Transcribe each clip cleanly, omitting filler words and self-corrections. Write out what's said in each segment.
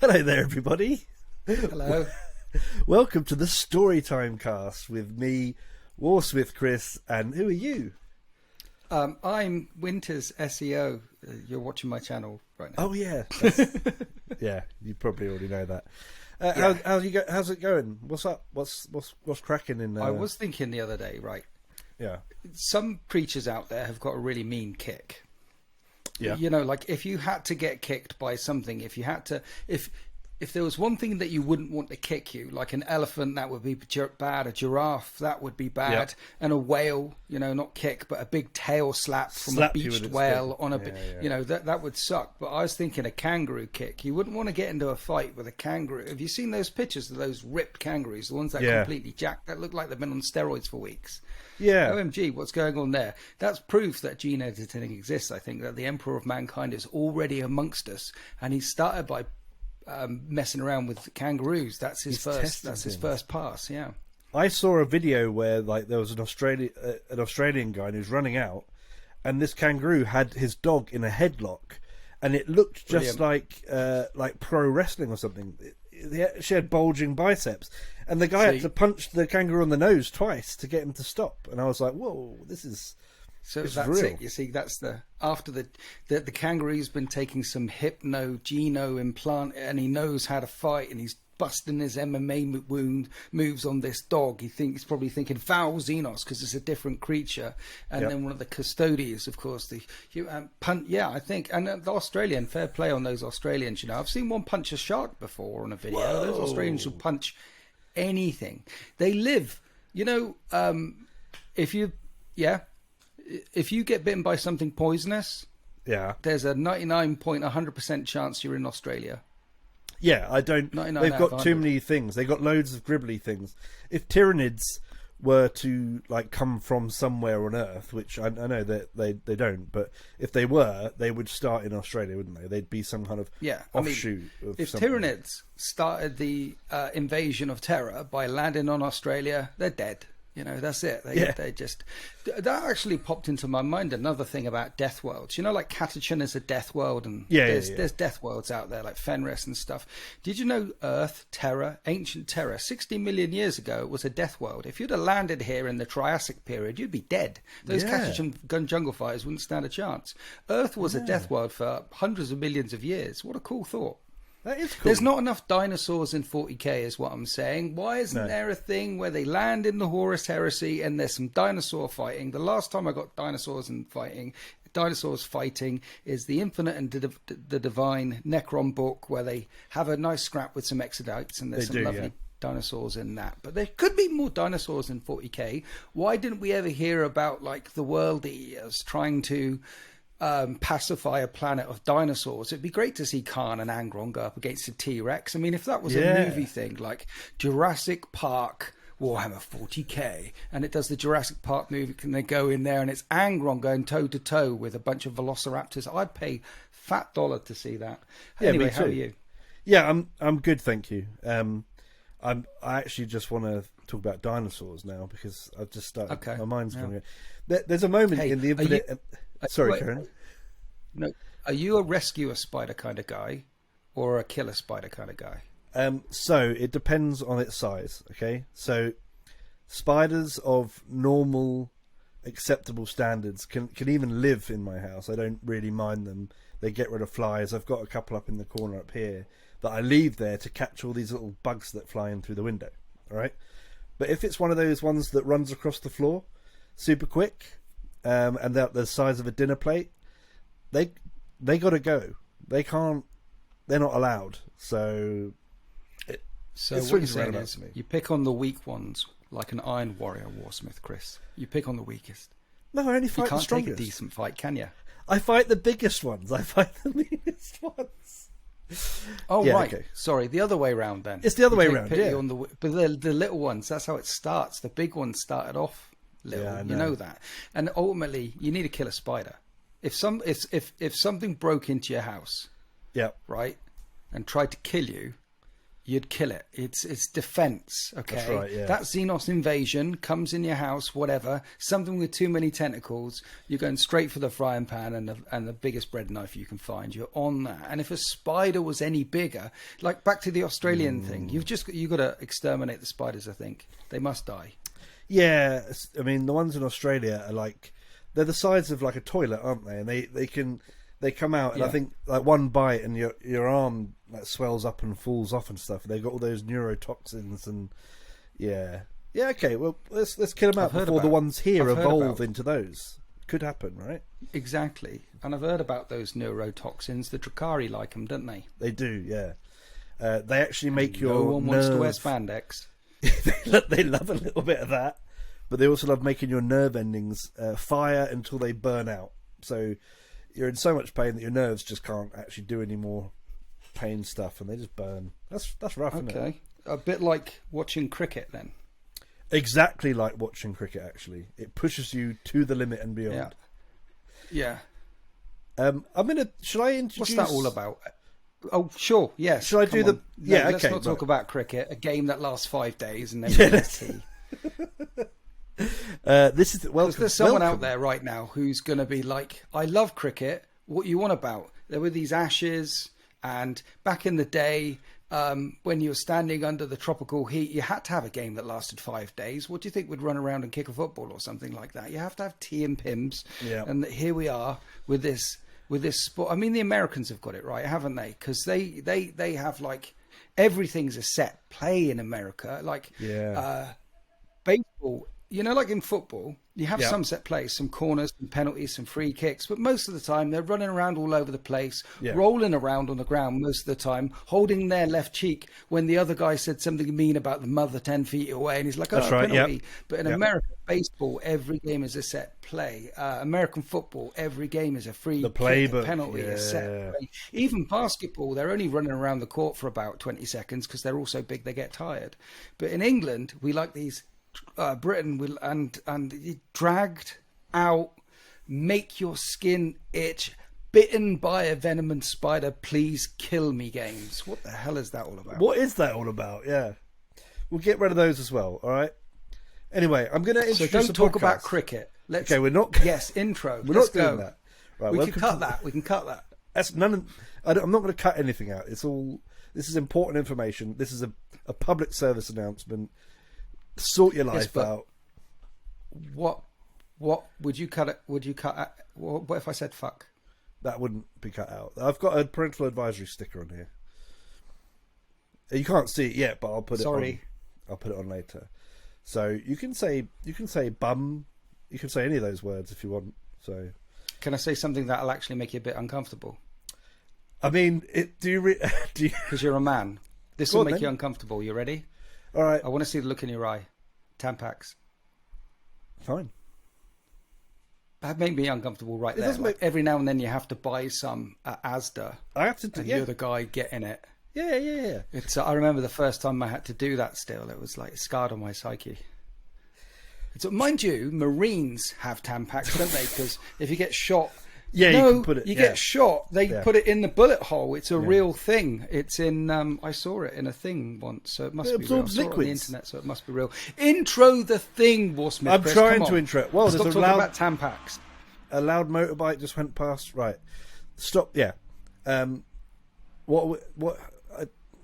Hello there, everybody. Hello. Welcome to the Storytime cast with me, Warsmith Chris, and who are you? I'm Winter's SEO. You're watching my channel right now. Oh yeah, yeah. You probably already know that. Yeah. How's it going? What's up? What's cracking in? I was thinking the other day, right? Yeah. Some creatures out there have got a really mean kick. Yeah. You know, like if you had to get kicked by something, if there was one thing that you wouldn't want to kick you, like an elephant, that would be bad. A giraffe, that would be bad. Yep. And a whale, you know, not kick, but a big tail slap from a beached whale on a, you know, that would suck. But I was thinking a kangaroo kick. You wouldn't want to get into a fight with a kangaroo. Have you seen those pictures of those ripped kangaroos, the ones that are completely jacked, that look like they've been on steroids for weeks? Yeah. OMG, what's going on there? That's proof that gene editing exists. I think that the Emperor of Mankind is already amongst us, and he started by messing around with kangaroos. That's his first pass. Yeah. I saw a video where like there was an Australian guy who's running out, and this kangaroo had his dog in a headlock, and it looked just like pro wrestling or something. She had bulging biceps, and the guy had to punch the kangaroo on the nose twice to get him to stop. And I was like, "Whoa, this is that's real." it. You see, that's after the kangaroo's been taking some geno implant, and he knows how to fight, and he's busting his MMA moves on this dog. He's probably thinking foul Xenos because it's a different creature. And then one of the Custodes, of course, punt. Yeah, I think, and the Australian, fair play on those Australians. You know, I've seen one punch a shark before on a video. Whoa. Those Australians will punch anything. They live. You know, if you get bitten by something poisonous, there's a 99.100% chance you're in Australia. Yeah, I don't. They've got too many things. They got loads of gribbly things. If Tyranids were to like come from somewhere on Earth, which I know that they don't, but if they were, they would start in Australia, wouldn't they? They'd be some kind of offshoot. If Tyranids started the invasion of Terra by landing on Australia, they're dead. You know, that's it. That actually popped into my mind another thing about death worlds. You know, like Catachan is a death world, and there's death worlds out there like Fenris and stuff. Did you know Earth, Terra, ancient Terra, 60 million years ago was a death world? If you'd have landed here in the Triassic period, you'd be dead. Those Catachan jungle fires wouldn't stand a chance. Earth was a death world for hundreds of millions of years. What a cool thought. That is cool. There's not enough dinosaurs in 40k is what I'm saying. Why isn't there a thing where they land in the Horus Heresy and there's some dinosaur fighting? The last time I got dinosaurs fighting is the Infinite and the Divine Necron book, where they have a nice scrap with some Exodites, and there's some lovely dinosaurs in that. But there could be more dinosaurs in 40k. Why didn't we ever hear about like the World Eaters trying to pacify a planet of dinosaurs? It'd be great to see Khan and Angron go up against a T-Rex. I mean, if that was a movie thing like Jurassic Park Warhammer 40k, and it does the Jurassic Park movie, and they go in there and it's Angron going toe to toe with a bunch of velociraptors, I'd pay fat dollar to see that. Anyway, how are you? Yeah, I'm good, thank you. I actually just want to talk about dinosaurs now because I've just started. Okay. My mind's going. There's a moment in the Infinite. Sorry, Karen. No, are you a rescuer spider kind of guy, or a killer spider kind of guy? So it depends on its size. Okay, so spiders of normal, acceptable standards can even live in my house. I don't really mind them. They get rid of flies. I've got a couple up in the corner up here that I leave there to catch all these little bugs that fly in through the window. All right, but if it's one of those ones that runs across the floor super quick, and they're the size of a dinner plate, they got to go. They can't. They're not allowed. So what you're saying is you pick on the weak ones, like an Iron Warrior, Warsmith Chris. You pick on the weakest. No, I only fight the strongest. You can't take a decent fight, can you? I fight the biggest ones. I fight the meanest ones. Oh, yeah, right. Okay. Sorry, the other way round then. It's the other way round, yeah. But the little ones, that's how it starts. The big ones started off little. Yeah, I know. You know that. And ultimately, you need to kill a spider. If something broke into your house, Yeah. right, and tried to kill you, you'd kill it. It's defense, okay? That's right, yeah. That Xenos invasion comes in your house, whatever, something with too many tentacles, you're going straight for the frying pan and the biggest bread knife you can find. You're on that. And if a spider was any bigger, like back to the Australian thing, you've got to exterminate the spiders, I think. They must die. Yeah, I mean, the ones in Australia are like, they're the size of like a toilet, aren't they? And they come out, and I think like one bite and your arm like swells up and falls off and stuff. They've got all those neurotoxins and yeah. Okay. Well, let's kill them out before the ones here evolve into those. Could happen, right? Exactly. And I've heard about those neurotoxins. The Drakari like them, don't they? They do, yeah. They actually make your no one wants to wear spandex. They love a little bit of that, but they also love making your nerve endings fire until they burn out. So you're in so much pain that your nerves just can't actually do any more pain stuff, and they just burn. That's rough, isn't it? Okay, a bit like watching cricket then. Exactly like watching cricket. Actually, it pushes you to the limit and beyond. Yeah. Should I introduce? What's that all about? Oh, sure. Yes. Should I do the? Yeah. Let's okay. Not talk about cricket. A game that lasts 5 days and then tea. This is there's someone out there right now who's going to be like, I love cricket. What you want about? There were these Ashes, and back in the day, when you were standing under the tropical heat, you had to have a game that lasted 5 days. What do you think would run around and kick a football or something like that? You have to have tea and pims. Yeah. And here we are with this sport. I mean, the Americans have got it right, haven't they? Because they have like everything's a set play in America. Like baseball. You know, like in football, you have some set plays, some corners, some penalties, some free kicks, but most of the time they're running around all over the place, rolling around on the ground most of the time, holding their left cheek when the other guy said something mean about the mother 10 feet away, and he's like, "Oh, penalty." Yep. But in America, baseball, every game is a set play. American football, every game is a free kick, a penalty, a set play. Even basketball, they're only running around the court for about 20 seconds because they're all so big they get tired. But in England, we like these. Britain will and dragged out, make your skin itch, bitten by a venomous spider, please kill me games. What the hell is that all about? What is that all about? Yeah, we'll get rid of those as well. All right. Anyway, I'm going to introduce. So don't talk about cricket. Okay, we're not. Yes, intro. We're not doing that. Right, we can cut that. We can cut that. That's none. I'm not going to cut anything out. It's all. This is important information. This is a public service announcement. Sort your life out. What would you cut it? Would you cut? What if I said fuck? That wouldn't be cut out. I've got a parental advisory sticker on here. You can't see it yet, but I'll put it. Sorry, I'll put it on later. So you can say bum. You can say any of those words if you want. So can I say something that'll actually make you a bit uncomfortable? I mean, do you? Because you're a man. This will make you uncomfortable. You ready? All right. I want to see the look in your eye. Tampax. Fine. That made me uncomfortable right there. Like every now and then you have to buy some at Asda. I have to do. You're the guy getting it. Yeah. It's. I remember the first time I had to do that. Still, it was like scarred on my psyche. So, mind you, Marines have Tampax, don't they? Because if you get shot. Yeah, you can put it. You get shot. They put it in the bullet hole. It's a real thing. It's in. I saw it in a thing once, so it must be real. I saw it on the internet, so it must be real. Intro the thing, Warsmith. I'm trying to intro it. Well, stop there's talking about Tampax. A loud motorbike just went past. Right, stop. Yeah. What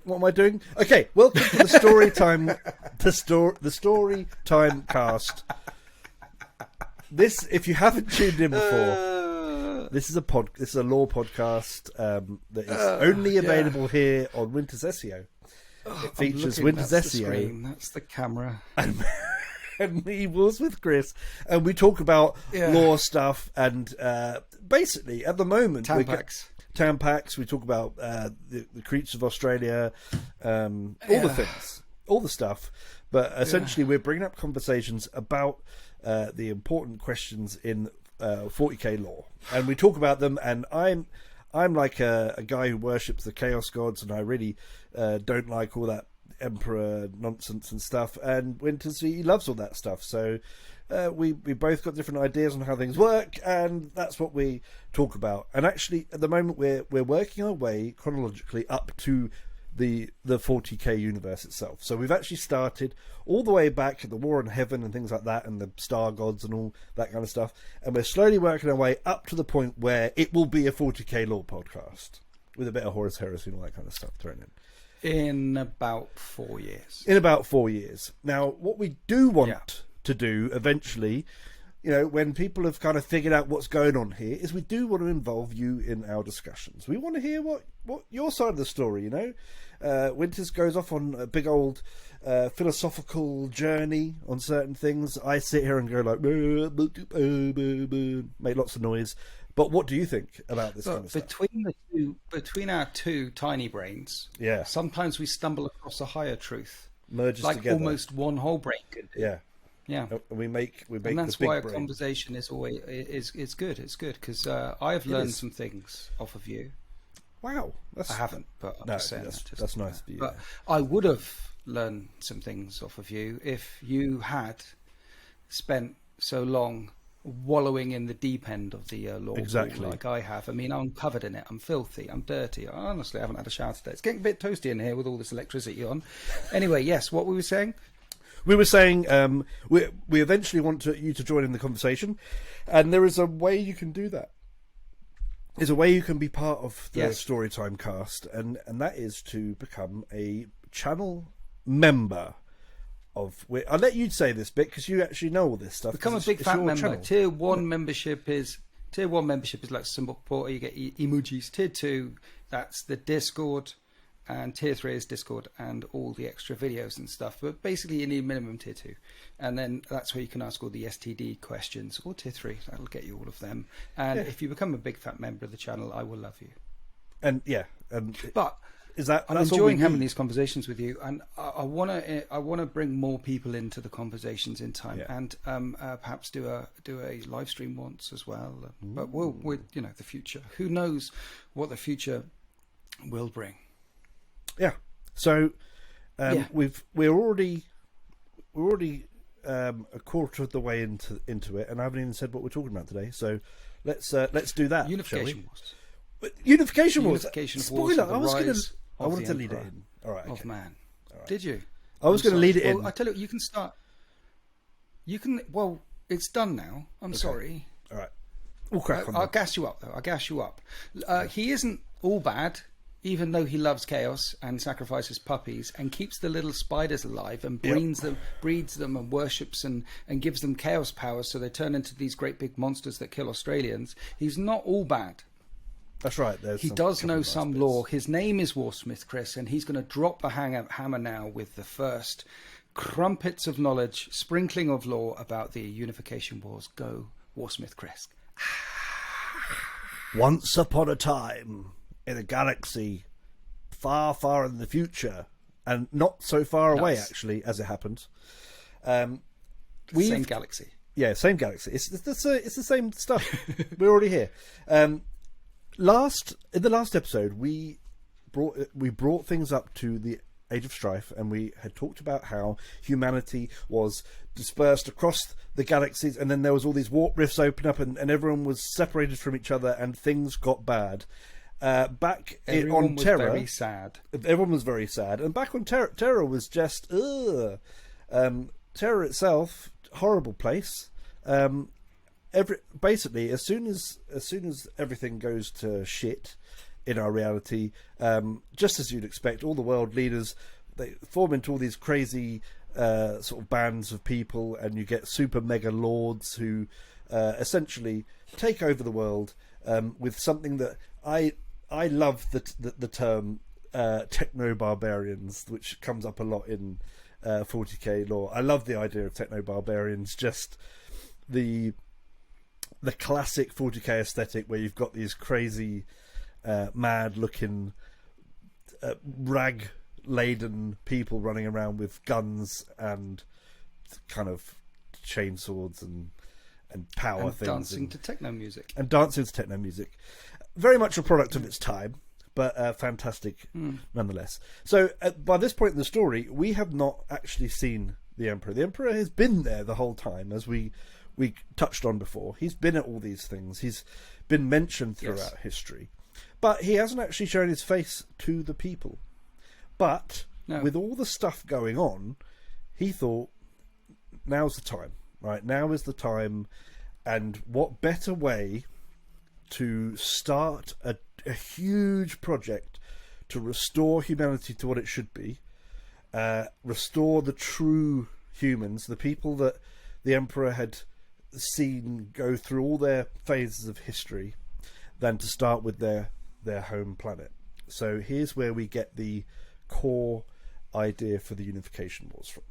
am I doing? Okay, welcome to the story time. The story time cast. This, if you haven't tuned in before. This is a lore podcast that is only available here on Winter's SEO. It features Winter's SEO. That's the camera. And me, Warsmith Chris, and we talk about lore stuff and basically at the moment Tampax. We talk about the creatures of Australia, all the things, all the stuff. But essentially, we're bringing up conversations about the important questions in 40k lore, and we talk about them. And I'm like a guy who worships the chaos gods, and I really don't like all that emperor nonsense and stuff. And Winters, he loves all that stuff. So we both got different ideas on how things work, and that's what we talk about. And actually, at the moment, we're working our way chronologically up to the 40k universe itself. So we've actually started all the way back at the War in Heaven and things like that, and the star gods and all that kind of stuff, and we're slowly working our way up to the point where it will be a 40k lore podcast with a bit of Horus Heresy and all that kind of stuff thrown in about 4 years. Now, what we do want to do eventually, when people have kind of figured out what's going on here, is we do want to involve you in our discussions. We want to hear what your side of the story, Winters goes off on a big old philosophical journey on certain things. I sit here and go like, make lots of noise. But what do you think about this kind of stuff? Between our two tiny brains, sometimes we stumble across a higher truth. Merges like together. Almost one whole brain could do. Yeah. We make and that's the big why brain. A conversation is always it's good. It's good because I've learned some things off of you. Wow, I haven't, but I'm just saying that's nice for you. But I would have learned some things off of you if you had spent so long wallowing in the deep end of the law pool like I have. I mean, I'm covered in it. I'm filthy. I'm dirty. Honestly, I haven't had a shower today. It's getting a bit toasty in here with all this electricity on. Anyway, yes, what we were saying? We were saying we eventually want you to join in the conversation, and there is a way you can do that. There's a way you can be part of the Storytime cast, and that is to become a channel member of. I'll let you say this bit because you actually know all this stuff. Become a big fat member. Channel. Tier 1 membership is like support. You get emojis. Tier 2, that's the Discord. And tier 3 is Discord and all the extra videos and stuff. But basically, you need minimum tier 2. And then that's where you can ask all the STD questions. Or tier 3, that'll get you all of them. And if you become a big fat member of the channel, I will love you. And but I'm enjoying having these conversations with you, and I want to bring more people into the conversations in time, and perhaps do a live stream once as well. But we'll the future. Who knows what the future will bring. Yeah. So we're already a quarter of the way into it, and I haven't even said what we're talking about today. So let's do that. Unification Wars. Unification Wars. Spoiler. I wanted to lead it in. All right. Of man. Right. Did you? I was going to lead it in. I tell you, you can start. You can. Well, it's done now. I'm sorry. All right. We'll crack on. I'll gas you up, though. I'll gas you up. He isn't all bad. Even though he loves chaos and sacrifices puppies and keeps the little spiders alive and breeds them and worships and gives them chaos powers so they turn into these great big monsters that kill Australians, he's not all bad. That's right. He does know some lore. His name is Warsmith Chris, and he's going to drop the hammer now with the first crumpets of knowledge, sprinkling of lore about the Unification Wars. Go, Warsmith Chris. Once upon a time, in a galaxy far, far in the future, and not so far away, actually, as it happens. Same galaxy. Yeah, same galaxy. It's the same stuff. We're already here. In the last episode, we brought things up to the Age of Strife, and we had talked about how humanity was dispersed across the galaxies, and then there was all these warp rifts open up, and everyone was separated from each other, and things got bad. Back on Terra, very sad. Everyone was very sad, and back on Terra was just Terra itself, horrible place. Basically, as soon as everything goes to shit in our reality, just as you'd expect, all the world leaders, they form into all these crazy sort of bands of people, and you get super mega lords who essentially take over the world with something that I love the term techno-barbarians, which comes up a lot in 40k lore. I love the idea of techno-barbarians, just the classic 40k aesthetic where you've got these crazy mad-looking rag-laden people running around with guns and kind of chainswords and and power and things. Dancing to techno music. And dancing to techno music. Very much a product of its time, but fantastic nonetheless. So by this point in the story, we have not actually seen the Emperor. The Emperor has been there the whole time, as we touched on before. He's been at all these things. He's been mentioned throughout history. But he hasn't actually shown his face to the people. But with all the stuff going on, he thought, now's the time. Right, now is the time. And what better way to start a huge project to restore humanity to what it should be, restore the true humans, the people that the Emperor had seen go through all their phases of history, than to start with their home planet. So here's where we get the core idea for the Unification Wars from.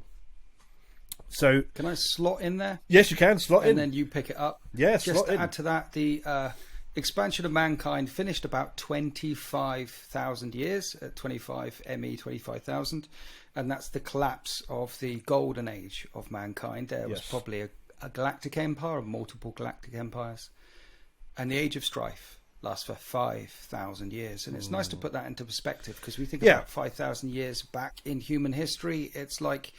So can I slot in there? Yes, you can slot in, and then you pick it up. Yes, just to add to that, the expansion of mankind finished about 25,000 years at 25 ME 25,000, and that's the collapse of the golden age of mankind. There was probably a galactic empire, or multiple galactic empires, and the age of strife lasts for 5,000 years. And it's nice to put that into perspective, because we think about 5,000 years back in human history. It's like,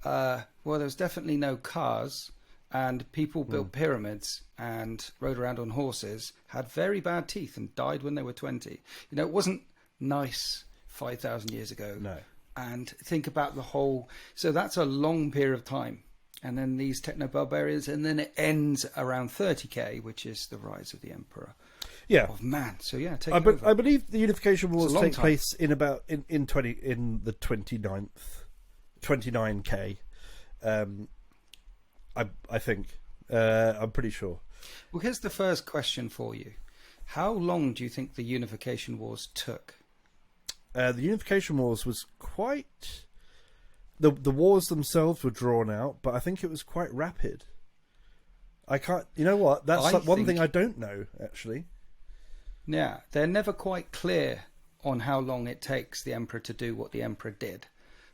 well, there's definitely no cars, and people built pyramids and rode around on horses, had very bad teeth, and died when they were 20. You know, it wasn't nice 5,000 years ago. No. And think about the whole... So that's a long period of time. And then these techno-barbarians, and then it ends around 30k, which is the rise of the Emperor. Yeah. Of man. So yeah, I believe the Unification Wars take place in about in the 29k. I think. I'm pretty sure. Well, here's the first question for you. How long do you think the Unification Wars took? The Unification Wars was quite... The wars themselves were drawn out, but I think it was quite rapid. I can't... You know what? That's one thing I don't know, actually. Yeah, they're never quite clear on how long it takes the Emperor to do what the Emperor did.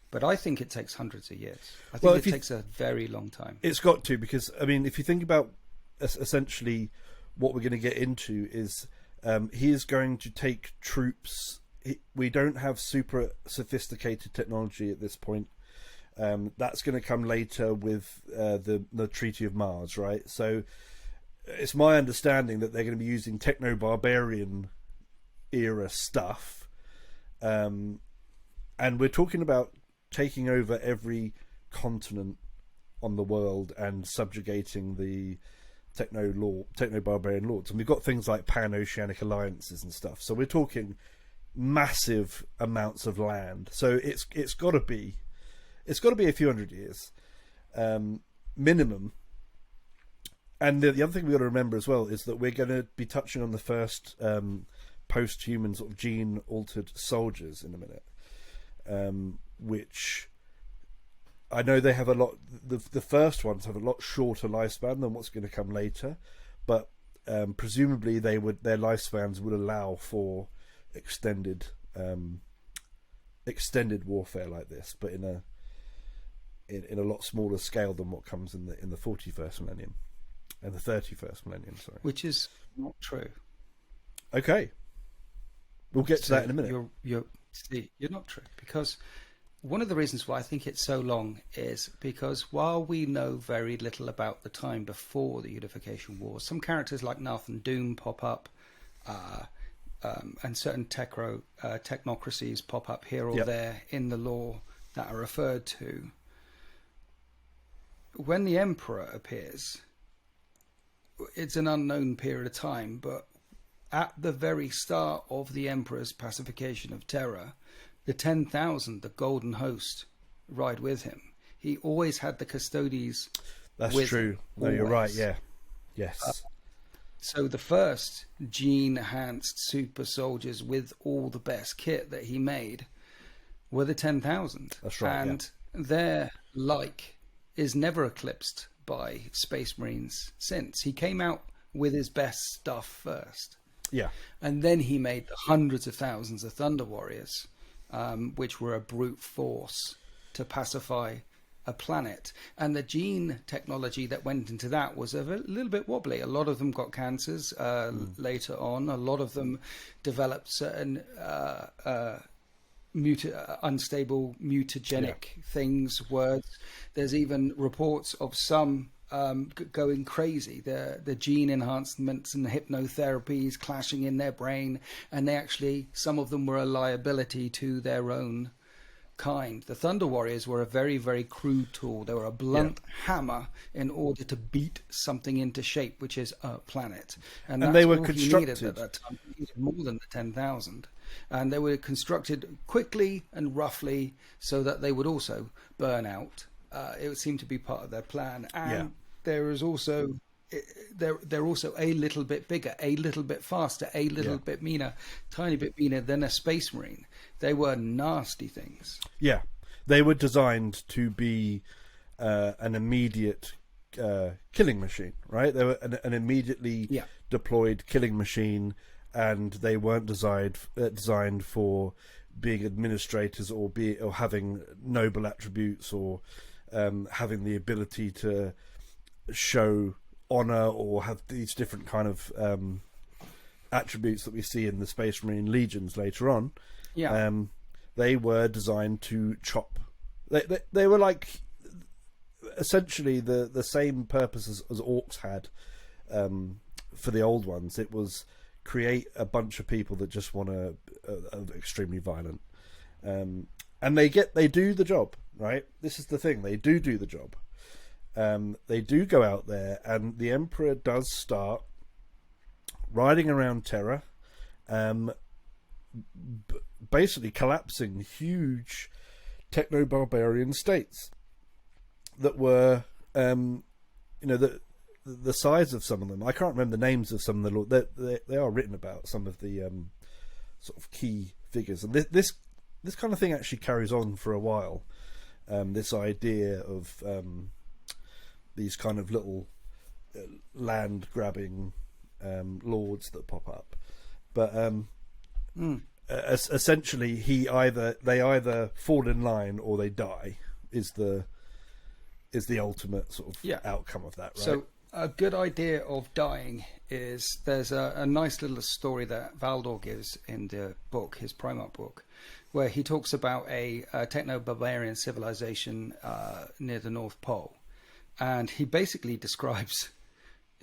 But I think it takes hundreds of years. I think it takes a very long time. It's got to, because, I mean, if you think about essentially what we're going to get into is he is going to take troops. We don't have super sophisticated technology at this point. That's going to come later with the Treaty of Mars, right? So it's my understanding that they're going to be using techno-barbarian era stuff. And we're talking about taking over every continent on the world and subjugating the techno-barbarian lords. And we've got things like pan-oceanic alliances and stuff. So we're talking massive amounts of land. So it's got to be a few hundred years minimum. And the other thing we've got to remember as well is that we're going to be touching on the first post-human sort of gene-altered soldiers in a minute, which I know they have a lot... The first ones have a lot shorter lifespan than what's going to come later, but presumably their lifespans would allow for extended warfare like this, but in a lot smaller scale than what comes in the 41st millennium and the 31st millennium. Sorry, which is not true. Okay, we'll get to that in a minute. You're not true, because one of the reasons why I think it's so long is because while we know very little about the time before the Unification Wars, some characters like Nath and Doom pop up. And certain technocracies pop up here or there in the lore that are referred to. When the Emperor appears, it's an unknown period of time, but at the very start of the Emperor's pacification of Terra, the 10,000, the Golden Host, ride with him. He always had the Custodes. That's with true. him, no, you're right. Yeah. Yes. So the first gene-enhanced super soldiers with all the best kit that he made were the 10,000. That's right. And their like is never eclipsed by Space Marines since. He came out with his best stuff first. Yeah. And then he made hundreds of thousands of Thunder Warriors, which were a brute force to pacify a planet. And the gene technology that went into that was a little bit wobbly. A lot of them got cancers later on. A lot of them developed certain unstable mutagenic things, words. There's even reports of some going crazy, the gene enhancements and hypnotherapies clashing in their brain, and some of them were a liability to their own kind. The Thunder Warriors were a very, very crude tool. They were a blunt hammer in order to beat something into shape, which is a planet. And that's they were all constructed needed at that time. He needed more than the 10,000. And they were constructed quickly and roughly so that they would also burn out. It would seem to be part of their plan. And there is also they're also a little bit bigger, a little bit faster, a little bit meaner, tiny bit meaner than a Space Marine. They were nasty things. Yeah, they were designed to be an immediate killing machine, right? They were an immediately deployed killing machine, and they weren't designed for being administrators or having noble attributes or having the ability to show honor or have these different kind of attributes that we see in the Space Marine legions later on. They were designed to chop. They were like essentially the same purpose as orcs had for the old ones. It was create a bunch of people that just want to extremely violent, and they do the job, right? This is the thing, they do the job. They do go out there, and the Emperor does start riding around Terra, basically collapsing huge techno-barbarian states that were, the size of some of them. I can't remember the names of some of the they are written about some of the sort of key figures, and this kind of thing actually carries on for a while. This idea of these kind of little land grabbing lords that pop up, but essentially they either fall in line or they die is the ultimate sort of outcome of that, right? So a good idea of dying is there's a nice little story that Valdor gives in the book, his Primarch book, where he talks about a techno-barbarian civilization near the North Pole. And he basically describes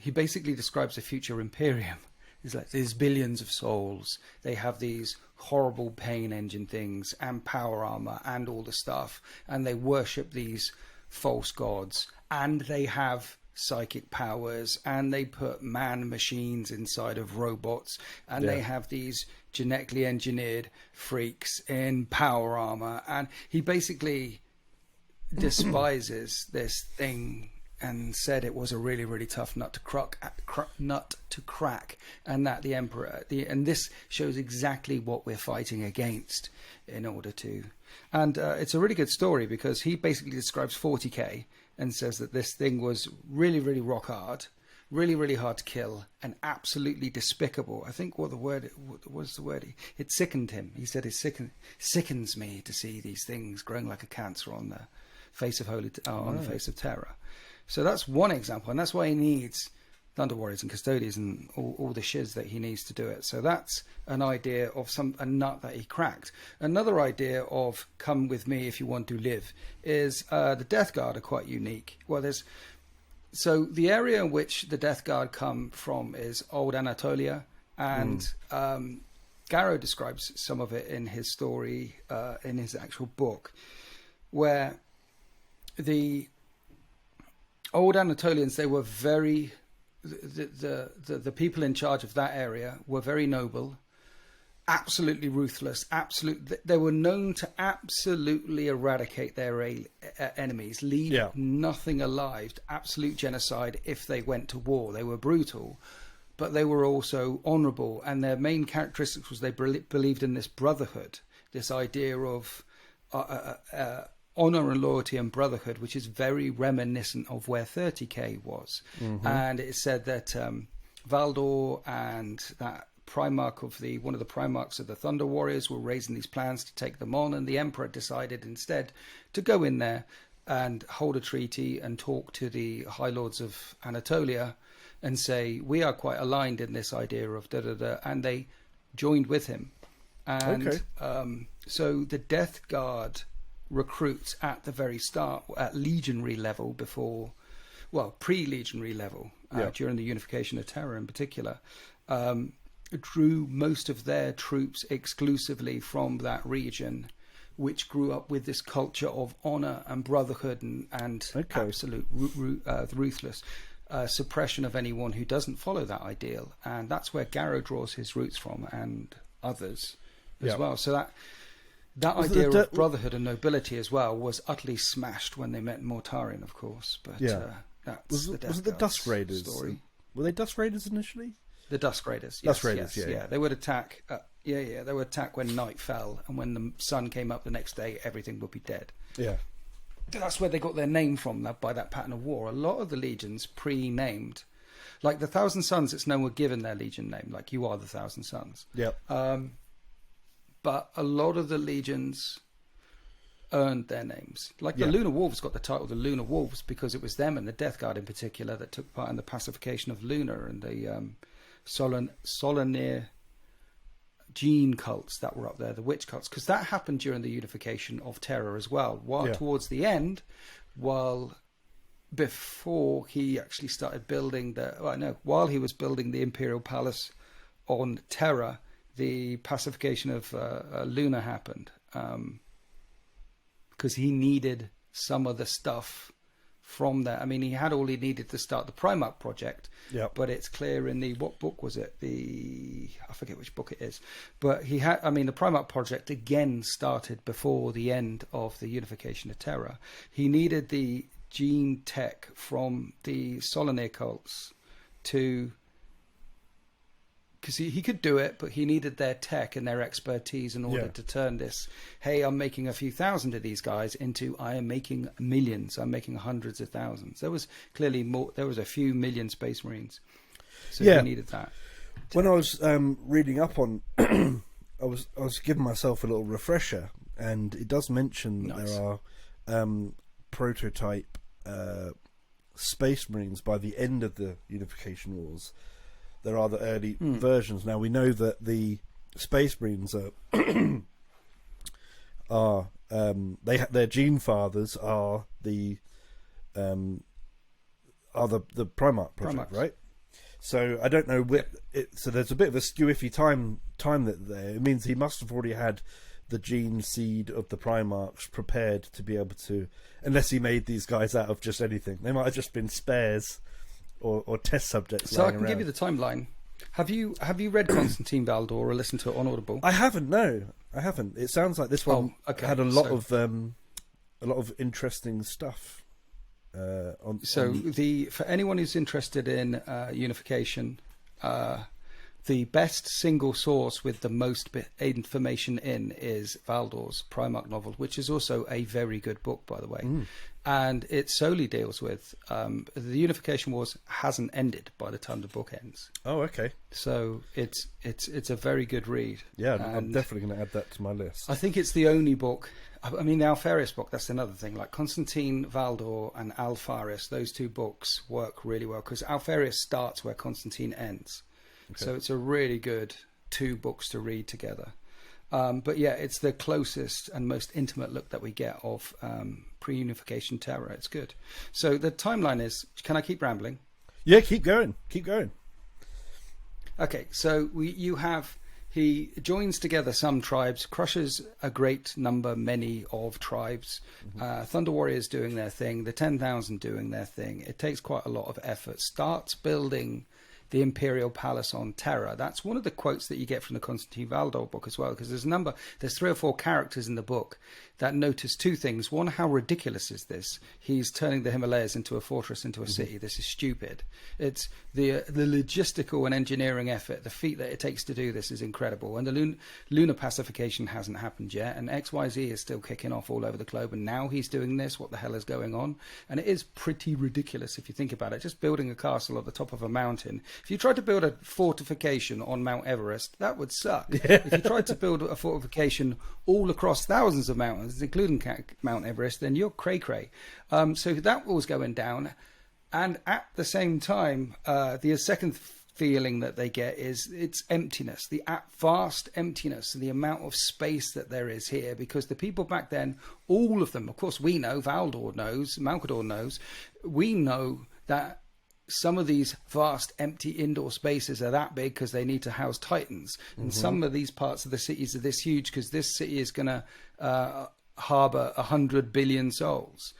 a future Imperium. It's like there's billions of souls. They have these horrible pain engine things and power armor and all the stuff, and they worship these false gods, and they have psychic powers, and they put man machines inside of robots, and they have these genetically engineered freaks in power armor, and he basically despises this thing and said it was a really, really tough nut to crack, and that the Emperor, and this shows exactly what we're fighting against in order to, and it's a really good story because he basically describes 40k and says that this thing was really, really rock hard, really, really hard to kill, and absolutely despicable. I think what was the word? It sickened him. He said it sickens me to see these things growing like a cancer on the face of on the face of Terra. So that's one example, and that's why he needs Thunder Warriors and Custodes and all the shiz that he needs to do it. So that's an idea of a nut that he cracked. Another idea of come with me if you want to live is the Death Guard are quite unique. Well, so the area in which the Death Guard come from is Old Anatolia, and Garrow describes some of it in his story, in his actual book, where the Old Anatolians, they were very, the people in charge of that area were very noble, absolutely ruthless, they were known to absolutely eradicate their enemies, leave nothing alive, absolute genocide if they went to war. They were brutal, but they were also honourable, and their main characteristics was they believed in this brotherhood, this idea of honor and loyalty and brotherhood, which is very reminiscent of where 30k was. And it said that Valdor and that Primarch of one of the Primarchs of the Thunder Warriors were raising these plans to take them on, and the Emperor decided instead to go in there, and hold a treaty and talk to the High Lords of Anatolia and say, we are quite aligned in this idea of da-da-da, and they joined with him. And so the Death Guard recruits at the very start, at legionary level before, well, pre-legionary level, during the Unification of Terra in particular, drew most of their troops exclusively from that region, which grew up with this culture of honor and brotherhood and absolute ruthless suppression of anyone who doesn't follow that ideal. And that's where Garrow draws his roots from, and others as well. So that idea of brotherhood and nobility as well was utterly smashed when they met Mortarion, of course. But that's the Death was it the Dust Raiders story. Were they Dust Raiders initially? The Dust Raiders. Dust Raiders, yeah. They would attack. They would attack when night fell, and when the sun came up the next day, everything would be dead. Yeah. That's where they got their name from, by that pattern of war. A lot of the legions pre-named, like the Thousand Sons, it's no one given their legion name, like you are the Thousand Sons. Yeah. But a lot of the legions earned their names. Like the Lunar Wolves got the title the Lunar Wolves because it was them and the Death Guard in particular that took part in the pacification of Lunar and the Solanair gene cults that were up there, the witch cults, because that happened during the Unification of Terra as well. Towards the end, before he actually started building while he was building the Imperial Palace on Terra, the pacification of Luna happened, because he needed some of the stuff from there. I mean, he had all he needed to start the Primarch project, but it's clear in what book was it? I forget which book it is, but the Primarch project again started before the end of the Unification of Terra. He needed the gene tech from the Solanair cults because he could do it, but he needed their tech and their expertise in order to turn this, hey, I'm making a few thousand of these guys, into I am making millions, I'm making hundreds of thousands. There was clearly more, there was a few million Space Marines. So he needed that. When I was reading up on, I was giving myself a little refresher, and it does mention that there are prototype Space Marines by the end of the Unification Wars. There are the early versions. Now we know that the Space Marines are their gene fathers are the Primarch project, right? So I don't know. So there's a bit of a skew-iffy time that there. It means he must have already had the gene seed of the Primarchs prepared to be able to, unless he made these guys out of just anything. They might have just been spares. Or test subjects. So I can give you the timeline. Have you read Constantine Valdor or listened to it on Audible? I haven't. No, I haven't. It sounds like this one had a lot of interesting stuff. For anyone who's interested in unification, the best single source with the most information in is Valdor's Primarch novel, which is also a very good book, by the way. And it solely deals with the Unification Wars hasn't ended by the time the book ends. Oh, okay. So it's a very good read. Yeah, I'm definitely going to add that to my list. I think it's the only book. I mean, the Alfarius book, that's another thing. Like Constantine Valdor and Alfarius, those two books work really well because Alfarius starts where Constantine ends. Okay. So it's a really good two books to read together. But yeah, it's the closest and most intimate look that we get of pre-unification Terra. It's good. So the timeline is, can I keep rambling? Yeah, keep going. Keep going. Okay, so he joins together some tribes, crushes a great number, many of tribes. Thunder Warriors doing their thing, the 10,000 doing their thing. It takes quite a lot of effort. Starts building the Imperial Palace on Terra. That's one of the quotes that you get from the Constantine Valdor book as well, because there's 3 or 4 characters in the book that notice 2 things. One, how ridiculous is this? He's turning the Himalayas into a fortress, into a city. This is stupid. It's the logistical and engineering effort, the feat that it takes to do this is incredible. And the lunar pacification hasn't happened yet, and XYZ is still kicking off all over the globe, and now he's doing this. What the hell is going on? And it is pretty ridiculous if you think about it. Just building a castle at the top of a mountain If you tried to build a fortification on Mount Everest, that would suck. If you tried to build a fortification all across thousands of mountains, including Mount Everest, then you're cray-cray. So that was going down. And at the same time, the second feeling that they get is it's emptiness, the vast emptiness and the amount of space that there is here, because the people back then, all of them, of course we know, Valdor knows, Malcador knows, we know that some of these vast empty indoor spaces are that big because they need to house titans, and some of these parts of the cities are this huge because this city is going to harbour 100 billion souls.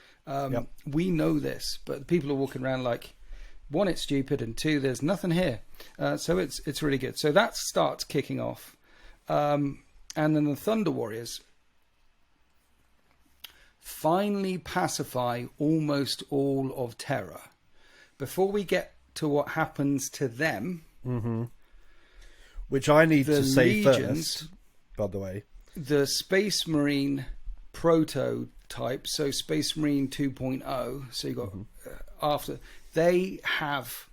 We know this, but people are walking around like, one, it's stupid, and two, there's nothing here. So it's really good. So that starts kicking off. And then the Thunder Warriors finally pacify almost all of Terra. Before we get to what happens to them... Which I need to say first, by the way. The Space Marine prototype, so Space Marine 2.0, so you got after... They have,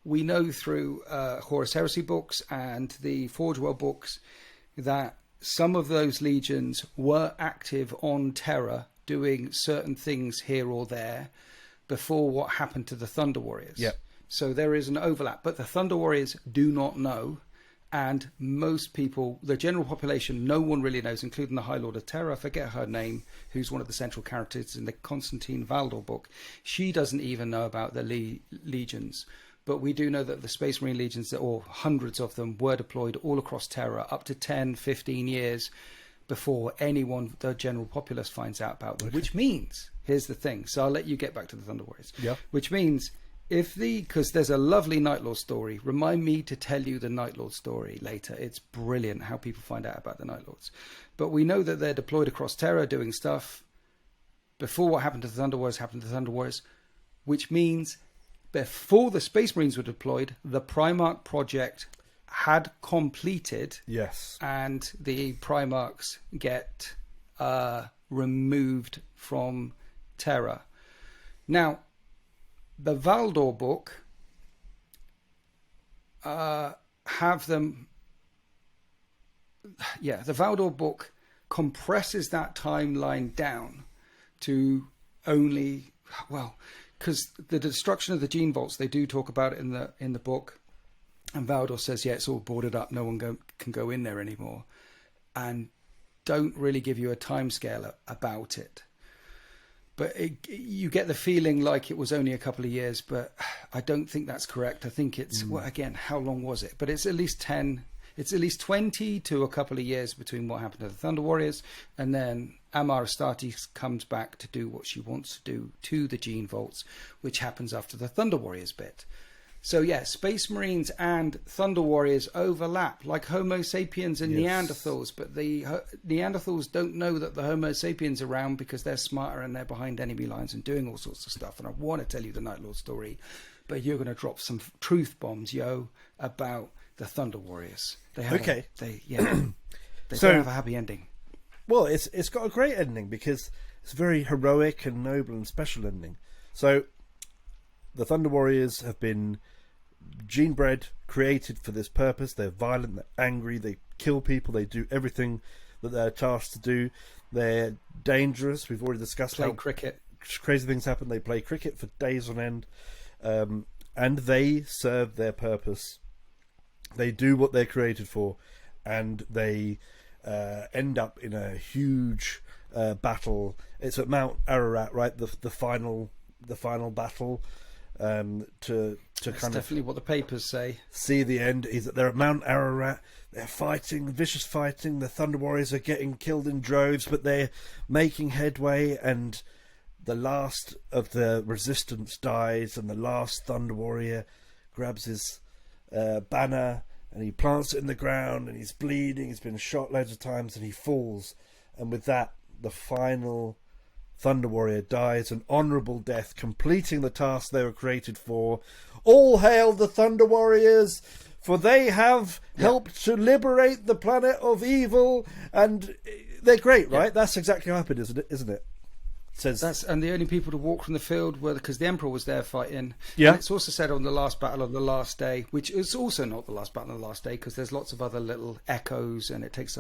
we know through Horus Heresy books and the Forge World books that some of those legions were active on Terra doing certain things here or there before what happened to the Thunder Warriors. Yep. So there is an overlap, but the Thunder Warriors do not know, and most people, the general population, no one really knows, including the High Lord of Terra, I forget her name, who's one of the central characters in the Constantine Valdor book. She doesn't even know about the legions. But we do know that the Space Marine legions, or hundreds of them, were deployed all across Terra up to 10, 15 years before anyone, the general populace, finds out about them. Which means, here's the thing, so I'll let you get back to the Thunder Warriors. Yeah. Which means... because there's a lovely Night Lord story. Remind me to tell you the Night Lord story later. It's brilliant how people find out about the Night Lords. But we know that they're deployed across Terra doing stuff before what happened to the Thunder Warriors happened to the Thunder Warriors, which means before the Space Marines were deployed, the Primarch project had completed. Yes. And the Primarchs get removed from Terra. Now, the Valdor book have them... Yeah, the Valdor book compresses that timeline down to only... Well, because the destruction of the gene vaults, they do talk about it in the book. And Valdor says, yeah, it's all boarded up. No one can go in there anymore. And don't really give you a timescale about it. But you get the feeling like it was only a couple of years, but I don't think that's correct. I think it's, well, again, how long was it? But it's at least 20 to a couple of years between what happened to the Thunder Warriors, and then Amar Astartes comes back to do what she wants to do to the Gene Vaults, which happens after the Thunder Warriors bit. So yeah, Space Marines and Thunder Warriors overlap like Homo sapiens and Neanderthals, but the Neanderthals don't know that the Homo sapiens are around because they're smarter and they're behind enemy lines and doing all sorts of stuff. And I want to tell you the Night Lord story, but you're going to drop some truth bombs, about the Thunder Warriors. They have they don't have a happy ending. Well, it's got a great ending because it's a very heroic and noble and special ending. So the Thunder Warriors have been gene bred, created for this purpose. They're violent, they're angry, they kill people, they do everything that they're tasked to do. They're dangerous. We've already discussed how cricket. Crazy things happen. They play cricket for days on end, and they serve their purpose. They do what they're created for, and they end up in a huge battle. It's at Mount Ararat, right? The final battle. That's kind definitely of what the papers say. See the end is that they're at Mount Ararat. They're fighting, vicious fighting. The Thunder Warriors are getting killed in droves, but they're making headway. And the last of the resistance dies, and the last Thunder Warrior grabs his banner and he plants it in the ground, and he's bleeding. He's been shot loads of times, and he falls. And with that, the final Thunder Warrior dies an honourable death, completing the task they were created for. All hail the Thunder Warriors, for they have helped to liberate the planet of evil, and they're great, right? That's exactly what happened, isn't it? says and the only people to walk from the field were because the Emperor was there fighting. Yeah. And it's also said on the last battle of the last day, which is also not the last battle of the last day because there's lots of other little echoes, and it takes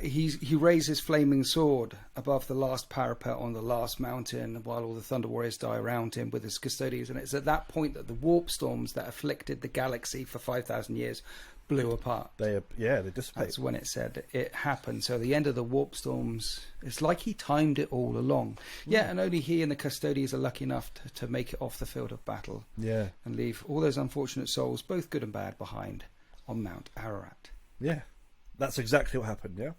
he raised his flaming sword above the last parapet on the last mountain while all the Thunder Warriors die around him with his Custodes, and it's at that point that the warp storms that afflicted the galaxy for 5,000 years blew apart. they dissipate. That's when it said it happened. So the end of the warp storms, it's like he timed it all along. Yeah, and only he and the Custodes are lucky enough to make it off the field of battle. Yeah. And leave all those unfortunate souls, both good and bad, behind on Mount Ararat. Yeah. That's exactly what happened, yeah?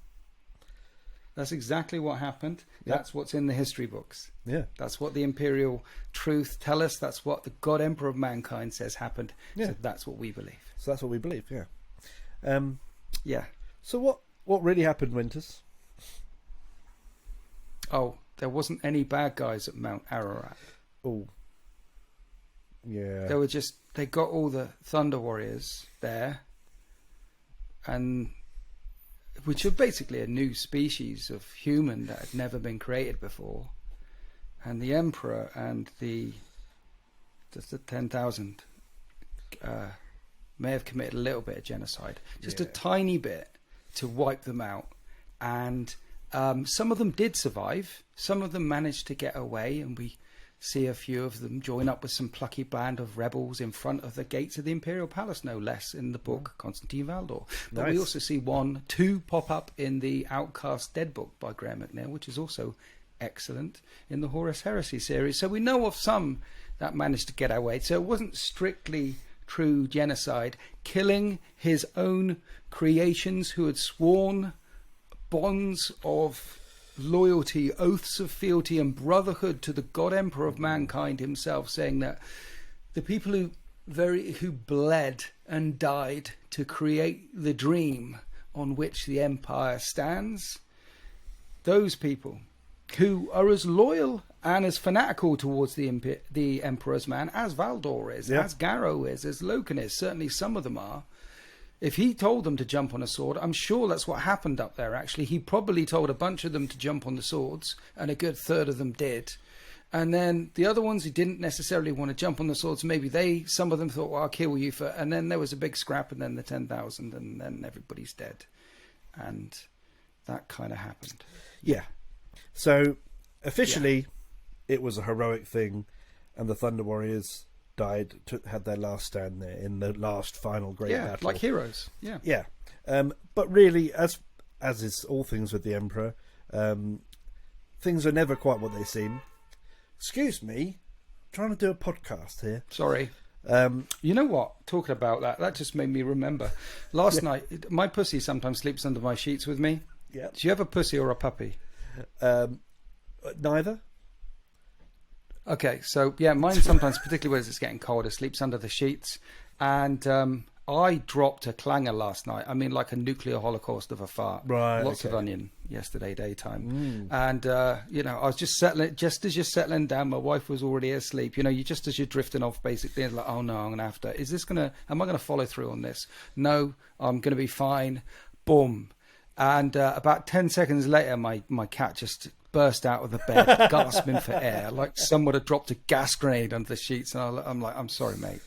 That's exactly what happened. Yeah. That's what's in the history books. Yeah. That's what the Imperial Truth tell us. That's what the God Emperor of Mankind says happened. Yeah. So that's what we believe. So that's what we believe, yeah. Yeah. So what really happened, Winters? Oh, there wasn't any bad guys at Mount Ararat. Oh. Yeah. They got all the Thunder Warriors there, and which are basically a new species of human that had never been created before. And the Emperor and the 10,000 may have committed a little bit of genocide, just a tiny bit, to wipe them out. And some of them did survive. Some of them managed to get away, and we see a few of them join up with some plucky band of rebels in front of the gates of the Imperial Palace, no less, in the book Constantine Valdor. But we also see 2 pop up in the Outcast Dead book by Graham McNeil, which is also excellent, in the Horus Heresy series. So we know of some that managed to get away. So it wasn't strictly true genocide, killing his own creations who had sworn bonds of loyalty, oaths of fealty and brotherhood to the God Emperor of Mankind himself, saying that the people who bled and died to create the dream on which the Empire stands, those people who are as loyal and as fanatical towards the Emperor's man as Valdor is, as Garrow is, as Loken is. Certainly some of them are. If he told them to jump on a sword, I'm sure that's what happened up there, actually. He probably told a bunch of them to jump on the swords, and a good third of them did. And then the other ones who didn't necessarily want to jump on the swords, maybe some of them thought, well, I'll kill you for... And then there was a big scrap, and then the 10,000, and then everybody's dead. And that kind of happened. Yeah. So, officially, it was a heroic thing, and the Thunder Warriors had their last stand there in the last final great battle. Like heroes. Yeah. But really, as is all things with the Emperor, things are never quite what they seem. Excuse me, I'm trying to do a podcast here. Sorry. You know what? Talking about that just made me remember. Last night, my pussy sometimes sleeps under my sheets with me. Yeah. Do you have a pussy or a puppy? Neither. Okay, so mine sometimes, particularly when it's getting colder, sleeps under the sheets. And I dropped a clanger last night. I mean, like a nuclear holocaust of a fart. Right. Lots of onion yesterday daytime. And, I was just as you're settling down, my wife was already asleep. Just as you're drifting off, basically, like, oh no, I'm going to have to, am I going to follow through on this? No, I'm going to be fine. Boom. And about 10 seconds later, my cat just burst out of the bed, gasping for air, like someone had dropped a gas grenade under the sheets. And I'm like, I'm sorry, mate.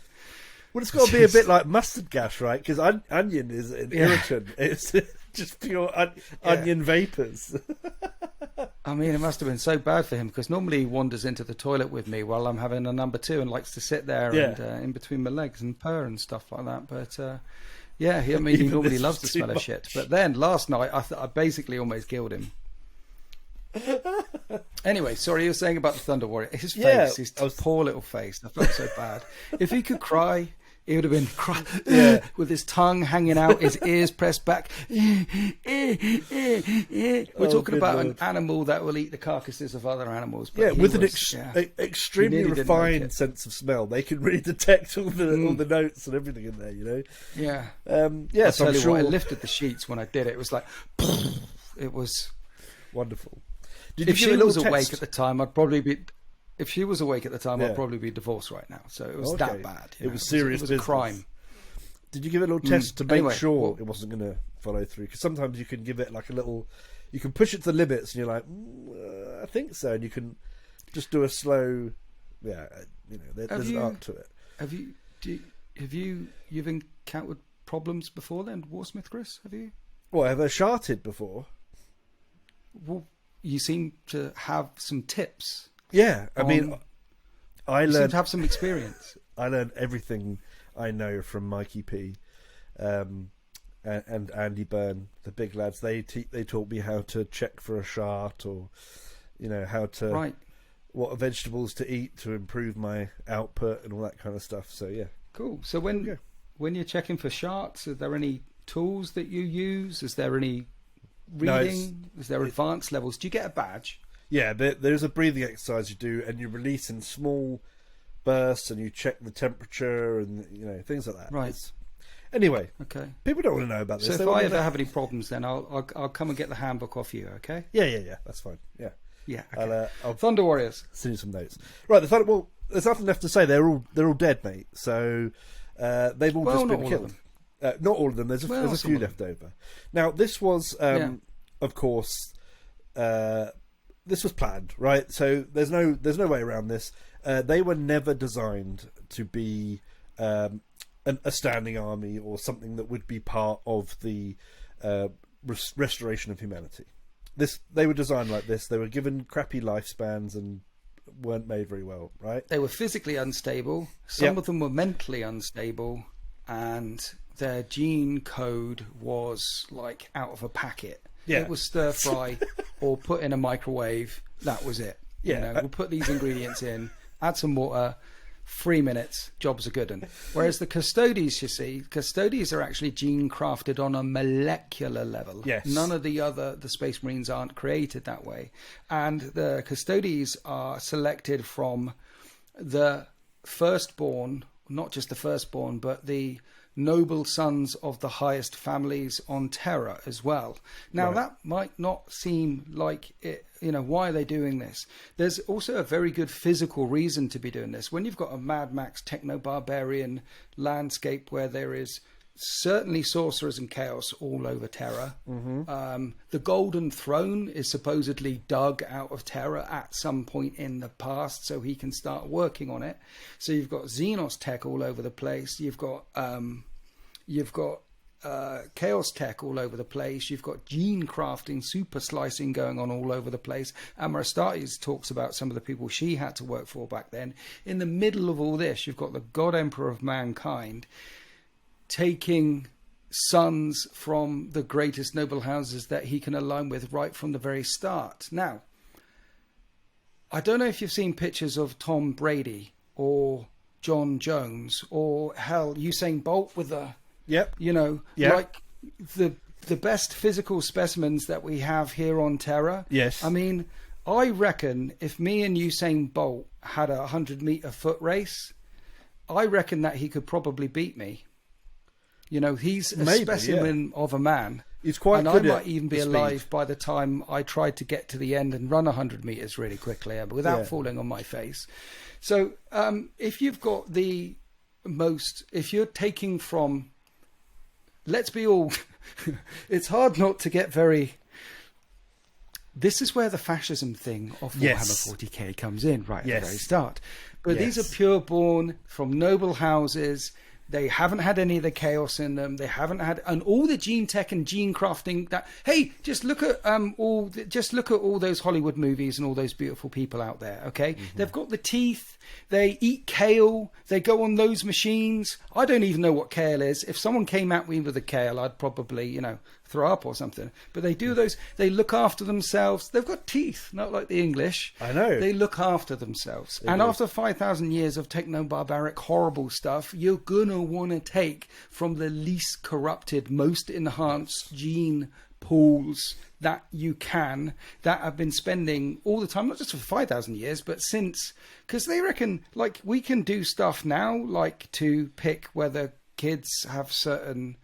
Well, it's got to be a bit like mustard gas, right? Because onion is an irritant. It's just pure onion vapours. I mean, it must have been so bad for him, because normally he wanders into the toilet with me while I'm having a number 2 and likes to sit there and in between my legs and purr and stuff like that. But he normally loves the smell of shit. But then last night, I basically almost killed him. Anyway, sorry, you were saying about the Thunder Warrior. His face, his poor little face. I felt so bad. If he could cry, he would have been crying with his tongue hanging out, his ears pressed back. We're talking about an animal that will eat the carcasses of other animals. But with an extremely refined sense of smell. They can really detect all the notes and everything in there, Yeah. So I'm sure I lifted the sheets when I did it. It was like, it was wonderful. If she was awake at the time, I'd probably be. If she was awake at the time, I'd probably be divorced right now. So it was that bad. It was serious. It was a crime. Did you give it a little test to make sure it wasn't going to follow through? Because sometimes you can give it like a little. You can push it to the limits, and you're like, I think so. And you can just do a slow, there's an art to it. You've encountered problems before then, Warsmith Chris? Have you? Well, have I sharted before? Well, you seem to have some tips. Yeah, I mean, you seem to have some experience. I learned everything I know from Mikey P, and Andy Byrne, the big lads. They taught me how to check for a shart, or how to what vegetables to eat to improve my output and all that kind of stuff. So yeah, cool. So when you're checking for sharts, are there any tools that you use? Is there any reading? Is there advanced levels? Do you get a badge? Yeah, there's a breathing exercise you do, and you release in small bursts, and you check the temperature, and things like that. Right. Anyway, okay. People don't want to know about this. So if I ever have any problems, then I'll come and get the handbook off you. Okay? Yeah. That's fine. Yeah. Yeah. Okay. I'll Thunder Warriors. send you some notes. Right. Well, there's nothing left to say. They're all dead, mate. So they've all just been killed. Not all of them. There's a few left over. Now, this was, of course, this was planned, right? So there's no way around this. They were never designed to be a standing army or something that would be part of the restoration of humanity. They were designed like this. They were given crappy lifespans and weren't made very well, right? They were physically unstable. Some of them were mentally unstable, and their gene code was like out of a packet. Yeah. It was stir fry or put in a microwave. That was it. Yeah. We'll put these ingredients in, add some water, 3 minutes, jobs are good. Whereas the Custodes, you see, Custodes are actually gene crafted on a molecular level. Yes. None of the Space Marines aren't created that way. And the Custodes are selected from the firstborn, not just the firstborn, but the noble sons of the highest families on Terra as well. Now, that might not seem like it, why are they doing this? There's also a very good physical reason to be doing this. When you've got a Mad Max techno-barbarian landscape where there is certainly sorcerers and chaos all over Terra. The Golden Throne is supposedly dug out of Terra at some point in the past, so he can start working on it. So you've got Xenos tech all over the place. You've got chaos tech all over the place. You've got gene crafting, super slicing going on all over the place. Amarastates talks about some of the people she had to work for back then. In the middle of all this, you've got the God Emperor of mankind taking sons from the greatest noble houses that he can align with right from the very start. Now, I don't know if you've seen pictures of Tom Brady or John Jones or hell, Usain Bolt with the, like the best physical specimens that we have here on Terra. Yes. I mean, I reckon if me and Usain Bolt had a 100-meter foot race, I reckon that he could probably beat me. He's a specimen of a man. He's quite and good. I might even be alive by the time I tried to get to the end and run 100 meters really quickly, but without falling on my face. So if you've got if you're taking from, let's be all, it's hard not to get very. This is where the fascism thing of Warhammer 40k comes in, right at the very start. But these are pure born from noble houses. They haven't had any of the chaos in them. They haven't had, and all the gene tech and gene crafting. That just look at all those Hollywood movies and all those beautiful people out there. Okay, they've got the teeth. They eat kale. They go on those machines. I don't even know what kale is. If someone came at me with a kale, I'd probably throw up or something. But they do those. They look after themselves. They've got teeth, not like the English. I know. They look after themselves. And after 5,000 years of techno-barbaric horrible stuff, you're gonna want to take from the least corrupted, most enhanced gene pools that you can, that have been spending all the time, not just for 5,000 years, but since, because they reckon like we can do stuff now, like to pick whether kids have certain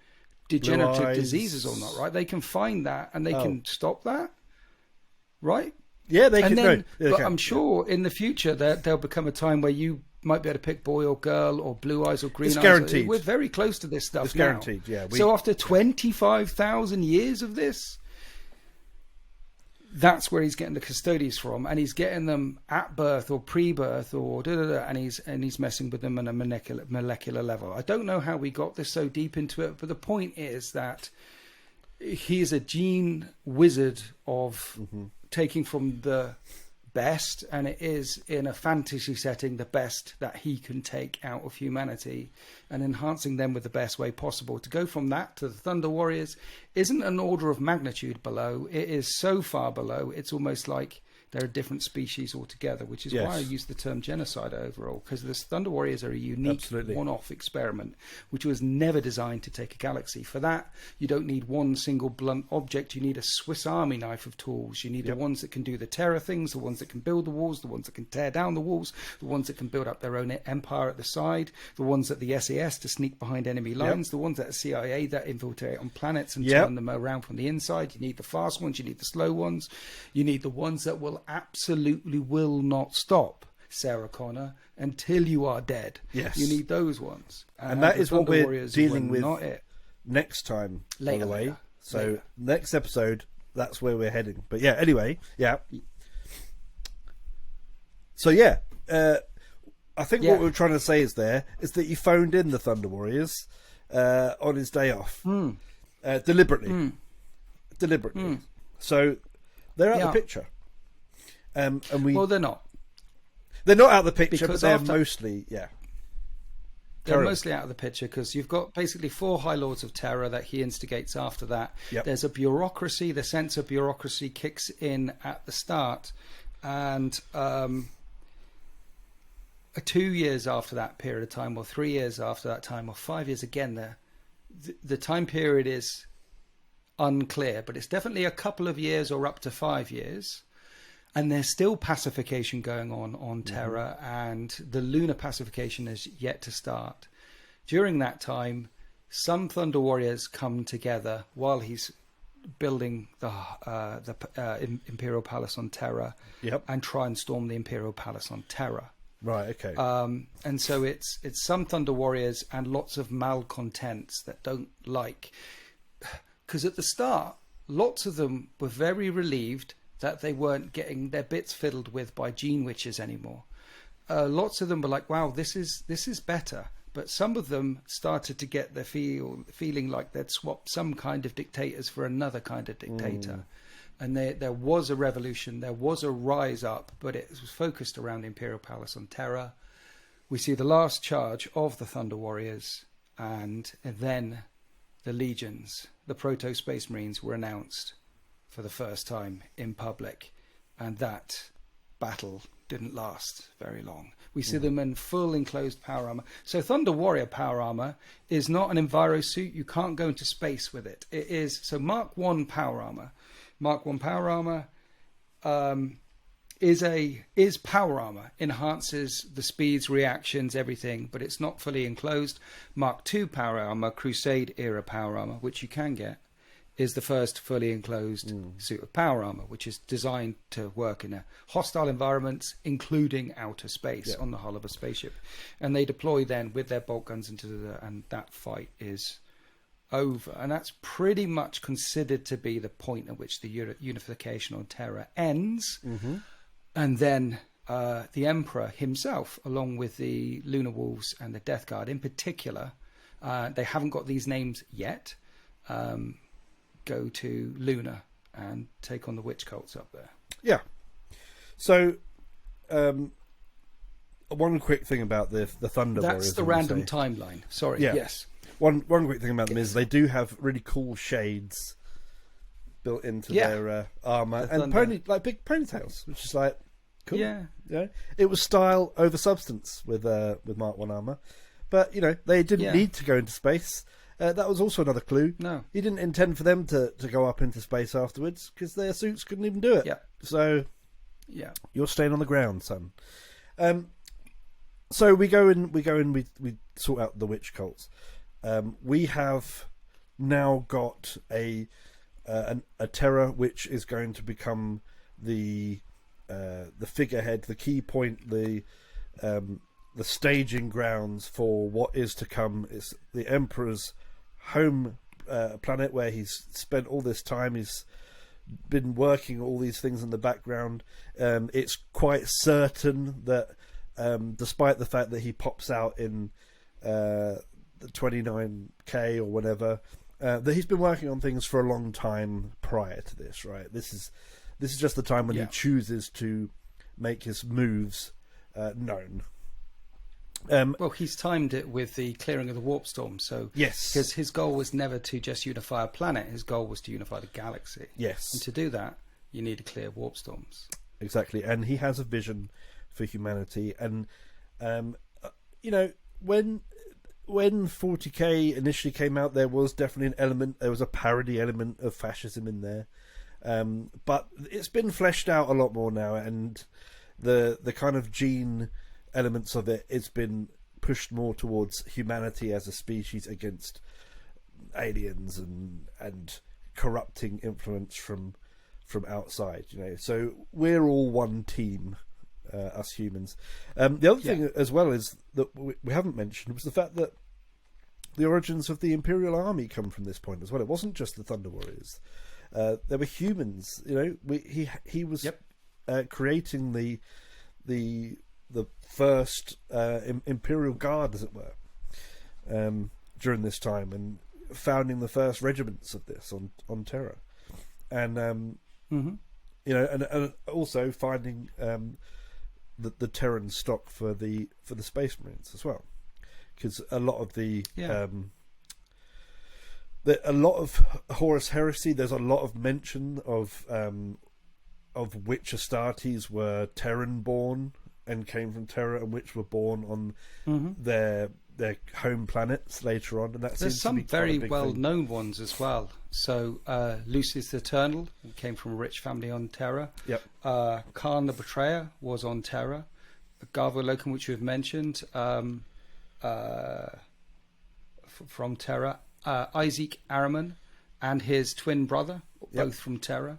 degenerative diseases or not, right? They can find that and they can stop that, right? Yeah, they can. Then, but I'm sure in the future there'll become a time where you might be able to pick boy or girl or blue eyes or green eyes. It's guaranteed. We're very close to this stuff. It's guaranteed. Yeah. So after 25,000 years of this, that's where he's getting the Custodes from, and he's getting them at birth or pre-birth or and he's messing with them on a molecular level. I don't know how we got this so deep into it, but the point is that he's a gene wizard of taking from the best, and it is in a fantasy setting the best that he can take out of humanity and enhancing them with the best way possible. To go from that to the Thunder Warriors isn't an order of magnitude below. It is so far below, it's almost like they're a different species altogether, which is why I use the term genocide overall, because the Thunder Warriors are a unique one-off experiment, which was never designed to take a galaxy. For that, you don't need one single blunt object. You need a Swiss Army knife of tools. You need the ones that can do the Terra things, the ones that can build the walls, the ones that can tear down the walls, the ones that can build up their own empire at the side, the ones that the SAS to sneak behind enemy lines, the ones that are CIA that infiltrate on planets and turn them around from the inside. You need the fast ones. You need the slow ones. You need the ones that absolutely will not stop, Sarah Connor, until you are dead. Yes. You need those ones. And that is what we're Warriors dealing with not it. next time, Later, by the way. later. So Later. next episode, that's where we're heading. But yeah, anyway, So yeah, I think what we're trying to say is that he phoned in the Thunder Warriors on his day off. Deliberately. So they're out of the picture. Well, they're not. They're not out of the picture, Because but they're mostly, They're mostly out of the picture because you've got basically 4 High Lords of Terra that he instigates after that. There's a bureaucracy. The sense of bureaucracy kicks in at the start. And 2 years after that period of time, or 3 years after that time, or 5 years again, the time period is unclear, but it's definitely a couple of years or up to 5 years. And there's still pacification going on Terra, and the lunar pacification is yet to start. During that time, some Thunder Warriors come together while he's building the Imperial Palace on Terra, and try and storm the Imperial Palace on Terra. Right. Okay. And so it's some Thunder Warriors and lots of malcontents that don't like, because at the start, lots of them were very relieved that they weren't getting their bits fiddled with by gene witches anymore. Lots of them were like, wow, this is better. But some of them started to get their feeling like they'd swapped some kind of dictators for another kind of dictator. And there was a revolution, there was a rise up, but it was focused around the Imperial Palace on Terra. We see the last charge of the Thunder Warriors, and then the legions, the Proto-Space Marines, were announced for the first time in public, and that battle didn't last very long. We see them in full enclosed power armor. So Thunder Warrior power armor is not an enviro suit. You can't go into space with it. It is so Mark 1 power armor. Mark 1 power armor is power armor, enhances the speeds, reactions, everything, but it's not fully enclosed. Mark 2 power armor, Crusade era power armor, which you can get, is the first fully enclosed suit of power armor, which is designed to work in a hostile environments, including outer space on the hull of a spaceship. And they deploy then with their bolt guns and that fight is over. And that's pretty much considered to be the point at which the Unification of Terra ends. And then the Emperor himself, along with the Lunar Wolves and the Death Guard in particular, they haven't got these names yet, go to Luna and take on the witch cults up there. Yeah. So, one quick thing about the Thunder Warriors. That's the random timeline. Sorry. Yeah. Yes. One quick thing about them is they do have really cool shades built into their armor and big ponytails, which is like cool. Yeah. It was style over substance with Mark 1 armor, but they didn't need to go into space. That was also another clue. No. He didn't intend for them to go up into space afterwards because their suits couldn't even do it. Yeah. So, you're staying on the ground, son. So we go in, we sort out the witch cults. We have now got a Terra which is going to become the figurehead, the key point, the staging grounds for what is to come. It's the Emperor's home planet where he's spent all this time. He's been working all these things in the background. It's quite certain that, despite the fact that he pops out in the 29K or whatever, that he's been working on things for a long time prior to this. Right? This is just the time when he chooses to make his moves known. Well, he's timed it with the clearing of the warp storm. So yes, because his goal was never to just unify a planet. His goal was to unify the galaxy. Yes, and to do that, you need to clear warp storms. Exactly, and he has a vision for humanity. And you know, when 40K initially came out, there was definitely there was a parody element of fascism in there. But it's been fleshed out a lot more now, and the kind of gene elements of it's been pushed more towards humanity as a species against aliens and corrupting influence from outside. You know, so we're all one team, us humans. The other thing as well is that we haven't mentioned was the fact that the origins of the Imperial Army come from this point as well. It wasn't just the Thunder Warriors. There were humans. You know, he was creating the first Imperial Guard, as it were, during this time, and founding the first regiments of this on Terra, and you know, and also finding the Terran stock for the Space Marines as well, because a lot of a lot of Horus Heresy. There's a lot of mention of which Astartes were Terran born and came from Terra, and which were born on their home planets later on, and there's some very well-known ones as well. So Lucius the Eternal came from a rich family on Terra. Yep. Khan the Betrayer was on Terra. Garvo Locum, which we've mentioned, from Terra. Isaac Araman and his twin brother, both from Terra.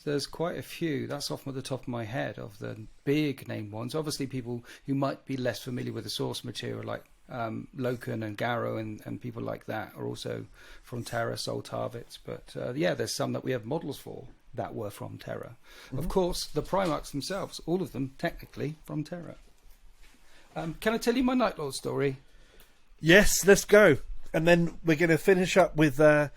There's quite a few. That's off the top of my head of the big name ones. Obviously, people who might be less familiar with the source material, like Loken and Garrow and people like that, are also from Terra, Soltarvitz. But there's some that we have models for that were from Terra. Of course, the Primarchs themselves, all of them technically from Terra. Can I tell you my Night Lord story? Yes, let's go. And then we're going to finish up with the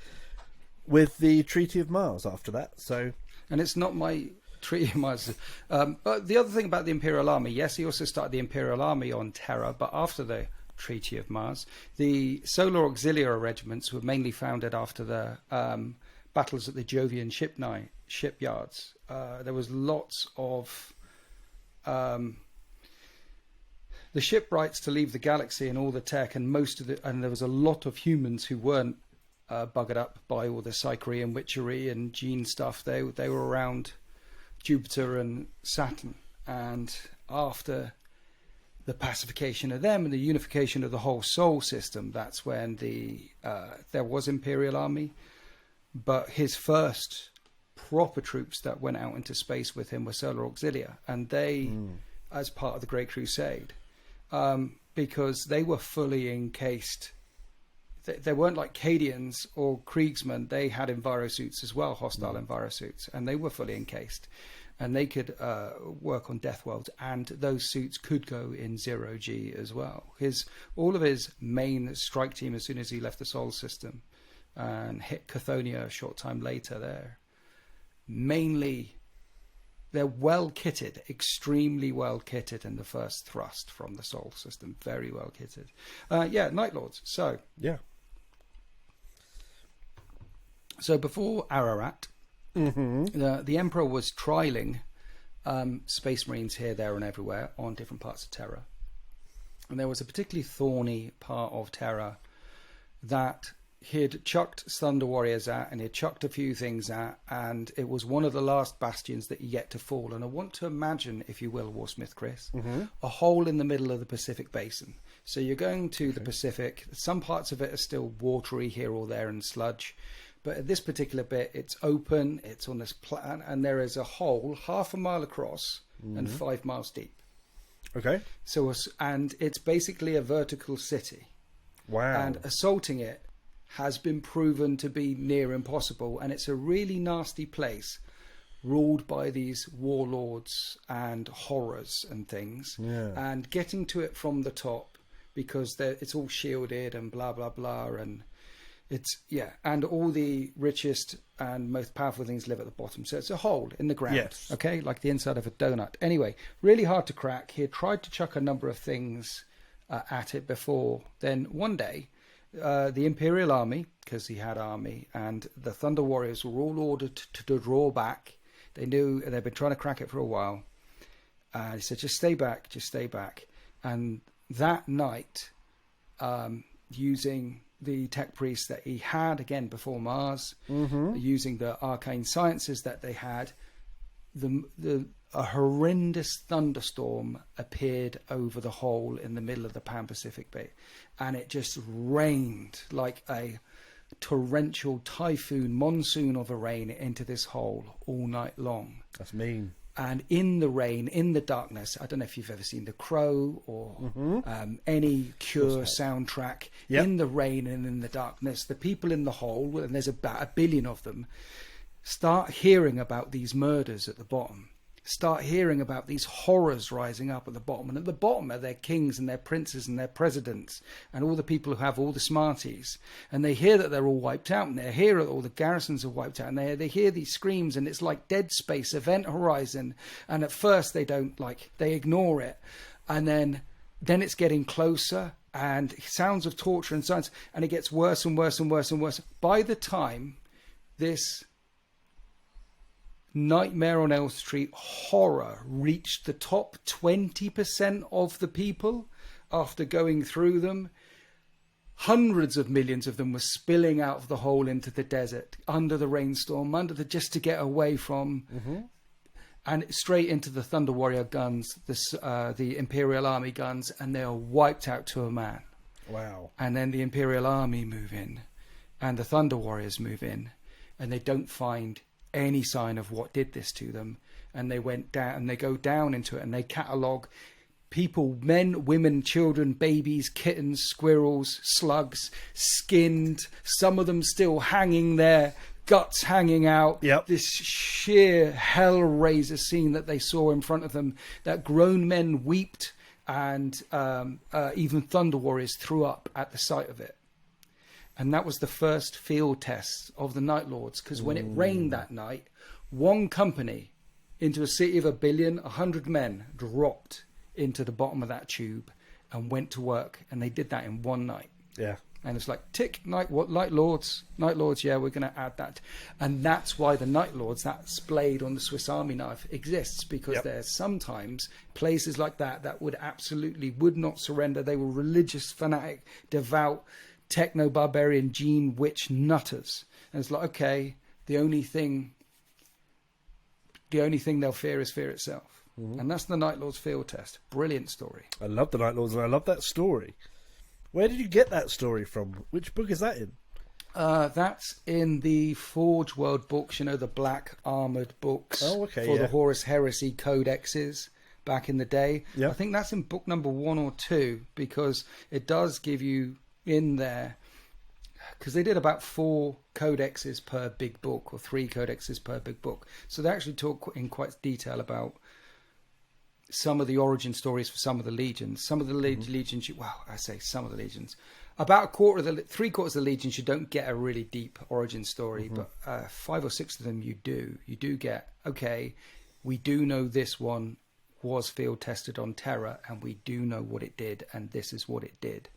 Treaty of Mars after that. So. And it's not my Treaty of Mars. But the other thing about the Imperial Army, yes, he also started the Imperial Army on Terra, but after the Treaty of Mars, the Solar Auxiliary regiments were mainly founded after the battles at the Jovian shipyards. There was lots of the shipwrights to leave the galaxy and all the tech, and there was a lot of humans who weren't buggered up by all the Psycherian witchery and gene stuff. They were around Jupiter and Saturn, and after the pacification of them and the unification of the whole Sol system, that's when there was Imperial Army. But his first proper troops that went out into space with him were Solar Auxilia, and they, as part of the Great Crusade, because they were fully encased. They weren't like Cadians or Kriegsmen. They had envirosuits as well, hostile envirosuits, and they were fully encased. And they could work on death worlds, and those suits could go in 0G as well. All of his main strike team, as soon as he left the Sol system and hit Chthoniya a short time later, they're well kitted, extremely well kitted in the first thrust from the Sol system. Very well kitted. Night Lords. So before Ararat, the Emperor was trialing Space Marines here, there, and everywhere on different parts of Terra. And there was a particularly thorny part of Terra that he'd chucked Thunder Warriors at, and he'd chucked a few things at, and it was one of the last bastions that yet to fall. And I want to imagine, if you will, Warsmith Chris, a hole in the middle of the Pacific Basin. So you're going to the Pacific. Some parts of it are still watery here or there and sludge. But at this particular bit, it's open, it's on this plan, and there is a hole 1/2 mile across and 5 miles deep. Okay. And it's basically a vertical city. Wow. And assaulting it has been proven to be near impossible, and it's a really nasty place ruled by these warlords and horrors and things. And getting to it from the top, because it's all shielded and blah blah blah, and and all the richest and most powerful things live at the bottom, so it's a hole in the ground. Okay, like the inside of a donut. Anyway, really hard to crack. He had tried to chuck a number of things at it before. Then one day, the Imperial Army, because he had army, and the Thunder Warriors were all ordered to draw back. They knew they'd been trying to crack it for a while. He said, just stay back, just stay back. And that night, using the tech priests that he had, again, before Mars, using the arcane sciences that they had, a horrendous thunderstorm appeared over the hole in the middle of the Pan-Pacific Bay. And it just rained like a torrential typhoon, monsoon of a rain into this hole all night long. That's mean. And in the rain, in the darkness, I don't know if you've ever seen The Crow or any Cure soundtrack. In the rain and in the darkness, the people in the hole, and there's about 1 billion of them, start hearing about these murders at the bottom. Start hearing about these horrors rising up at the bottom. And at the bottom are their kings and their princes and their presidents and all the people who have all the smarties. And they hear that they're all wiped out, and they hear that all the garrisons are wiped out, and they hear these screams, and it's like Dead Space, Event Horizon. And at first they they ignore it. And then it's getting closer, and sounds of torture and silence, and it gets worse and worse and worse and worse. By the time this Nightmare on Elm Street horror reached the top 20% of the people, after going through them, hundreds of millions of them were spilling out of the hole into the desert, under the rainstorm, just to get away from, and straight into the Thunder Warrior guns, the Imperial Army guns, and they are wiped out to a man. Wow. And then the Imperial Army move in, and the Thunder Warriors move in, and they don't find any sign of what did this to them. And they went down, and they go down into it, and they catalogue people, men, women, children, babies, kittens, squirrels, slugs, skinned, some of them still hanging there, guts hanging out. This sheer hellraiser scene that they saw in front of them, that grown men wept, and even Thunder Warriors threw up at the sight of it. And that was the first field test of the Night Lords, because when it rained that night, one company into a city of 1 billion, 100 men dropped into the bottom of that tube and went to work, and they did that in one night. And it's like, tick, Night Lords, yeah, we're going to add that. And that's why the Night Lords, that blade on the Swiss Army knife, exists, because there's sometimes places like that would not surrender. They were religious, fanatic, devout, techno-barbarian, gene witch nutters. And it's like, okay, the only thing they'll fear is fear itself. And that's the Night Lords field test. Brilliant story. I love the Night Lords, and I love that story. Where did you get that story from? Which book is that in? That's in the Forge World books, the black armoured books for the Horus Heresy codexes back in the day. I think that's in book number 1 or 2, because it does give you in there, because they did about 4 codexes per big book, or 3 codexes per big book. So they actually talk in quite detail about some of the origin stories for some of the legions. Some of the legions, I say some of the legions. About 3/4 of the legions, you don't get a really deep origin story, but 5 or 6 of them you do. You do get, okay, we do know this one was field tested on Terra, and we do know what it did, and this is what it did.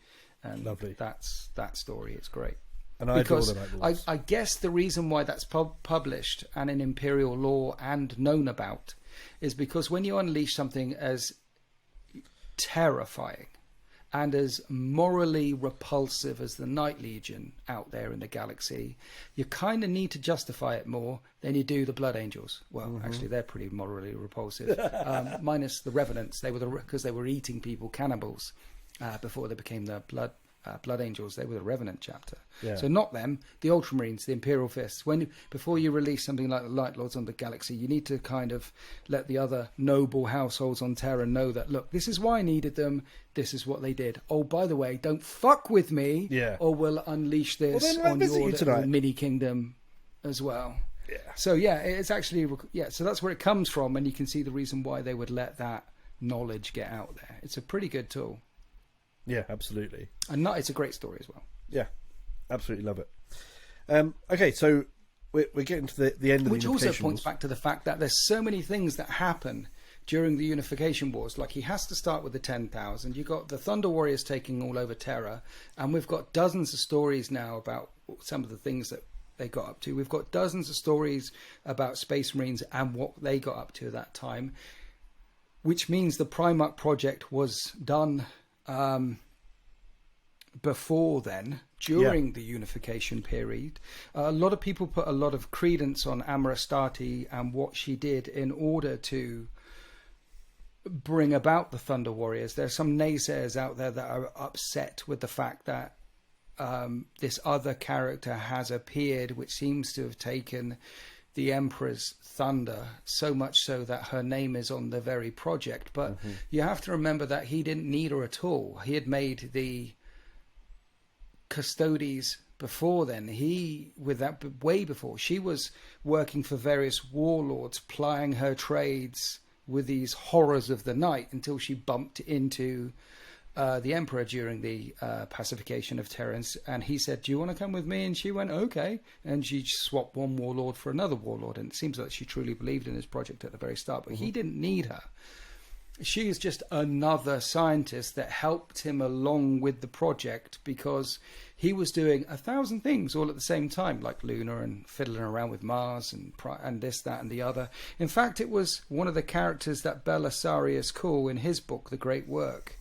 And lovely. That's that story. It's great. And I guess the reason why that's published and in Imperial law and known about is because when you unleash something as terrifying and as morally repulsive as the Night Legion out there in the galaxy, you kind of need to justify it more than you do the Blood Angels. Well, actually, they're pretty morally repulsive, minus the Revenants. Because they were eating people, cannibals, before they became the Blood Blood Angels. They were the Revenant chapter. Yeah. So not them, the Ultramarines, the Imperial Fists. Before you release something like the Light Lords on the Galaxy, you need to kind of let the other noble households on Terra know that, look, this is why I needed them. This is what they did. Oh, by the way, don't fuck with me, or we'll unleash this on your little mini kingdom as well. Yeah. So yeah, it's actually so that's where it comes from, and you can see the reason why they would let that knowledge get out there. It's a pretty good tool. Yeah, absolutely. And it's a great story as well. Yeah, absolutely love it. Okay, so we're getting to the end of the Unification Wars. Which also points back to the fact that there's so many things that happen during the Unification Wars. Like, he has to start with the 10,000. You've got the Thunder Warriors taking all over Terra, and we've got dozens of stories now about some of the things that they got up to. We've got dozens of stories about Space Marines and what they got up to at that time, which means the Primarch project was done before then, during the unification period. A lot of people put a lot of credence on Amarastati and what she did in order to bring about the Thunder Warriors. There are some naysayers out there that are upset with the fact that this other character has appeared, which seems to have taken the Emperor's thunder, so much so that her name is on the very project. But you have to remember that he didn't need her at all. He had made the Custodes before then. Way before. She was working for various warlords, plying her trades with these horrors of the night, until she bumped into the Emperor during the pacification of Terra, and he said, do you want to come with me? And she went, okay. And she swapped one warlord for another warlord, and it seems like she truly believed in his project at the very start, but he didn't need her. She is just another scientist that helped him along with the project, because he was doing 1,000 things all at the same time, like Luna and fiddling around with Mars and this, that, and the other. In fact, it was one of the characters that Belisarius Cool, in his book, The Great Work,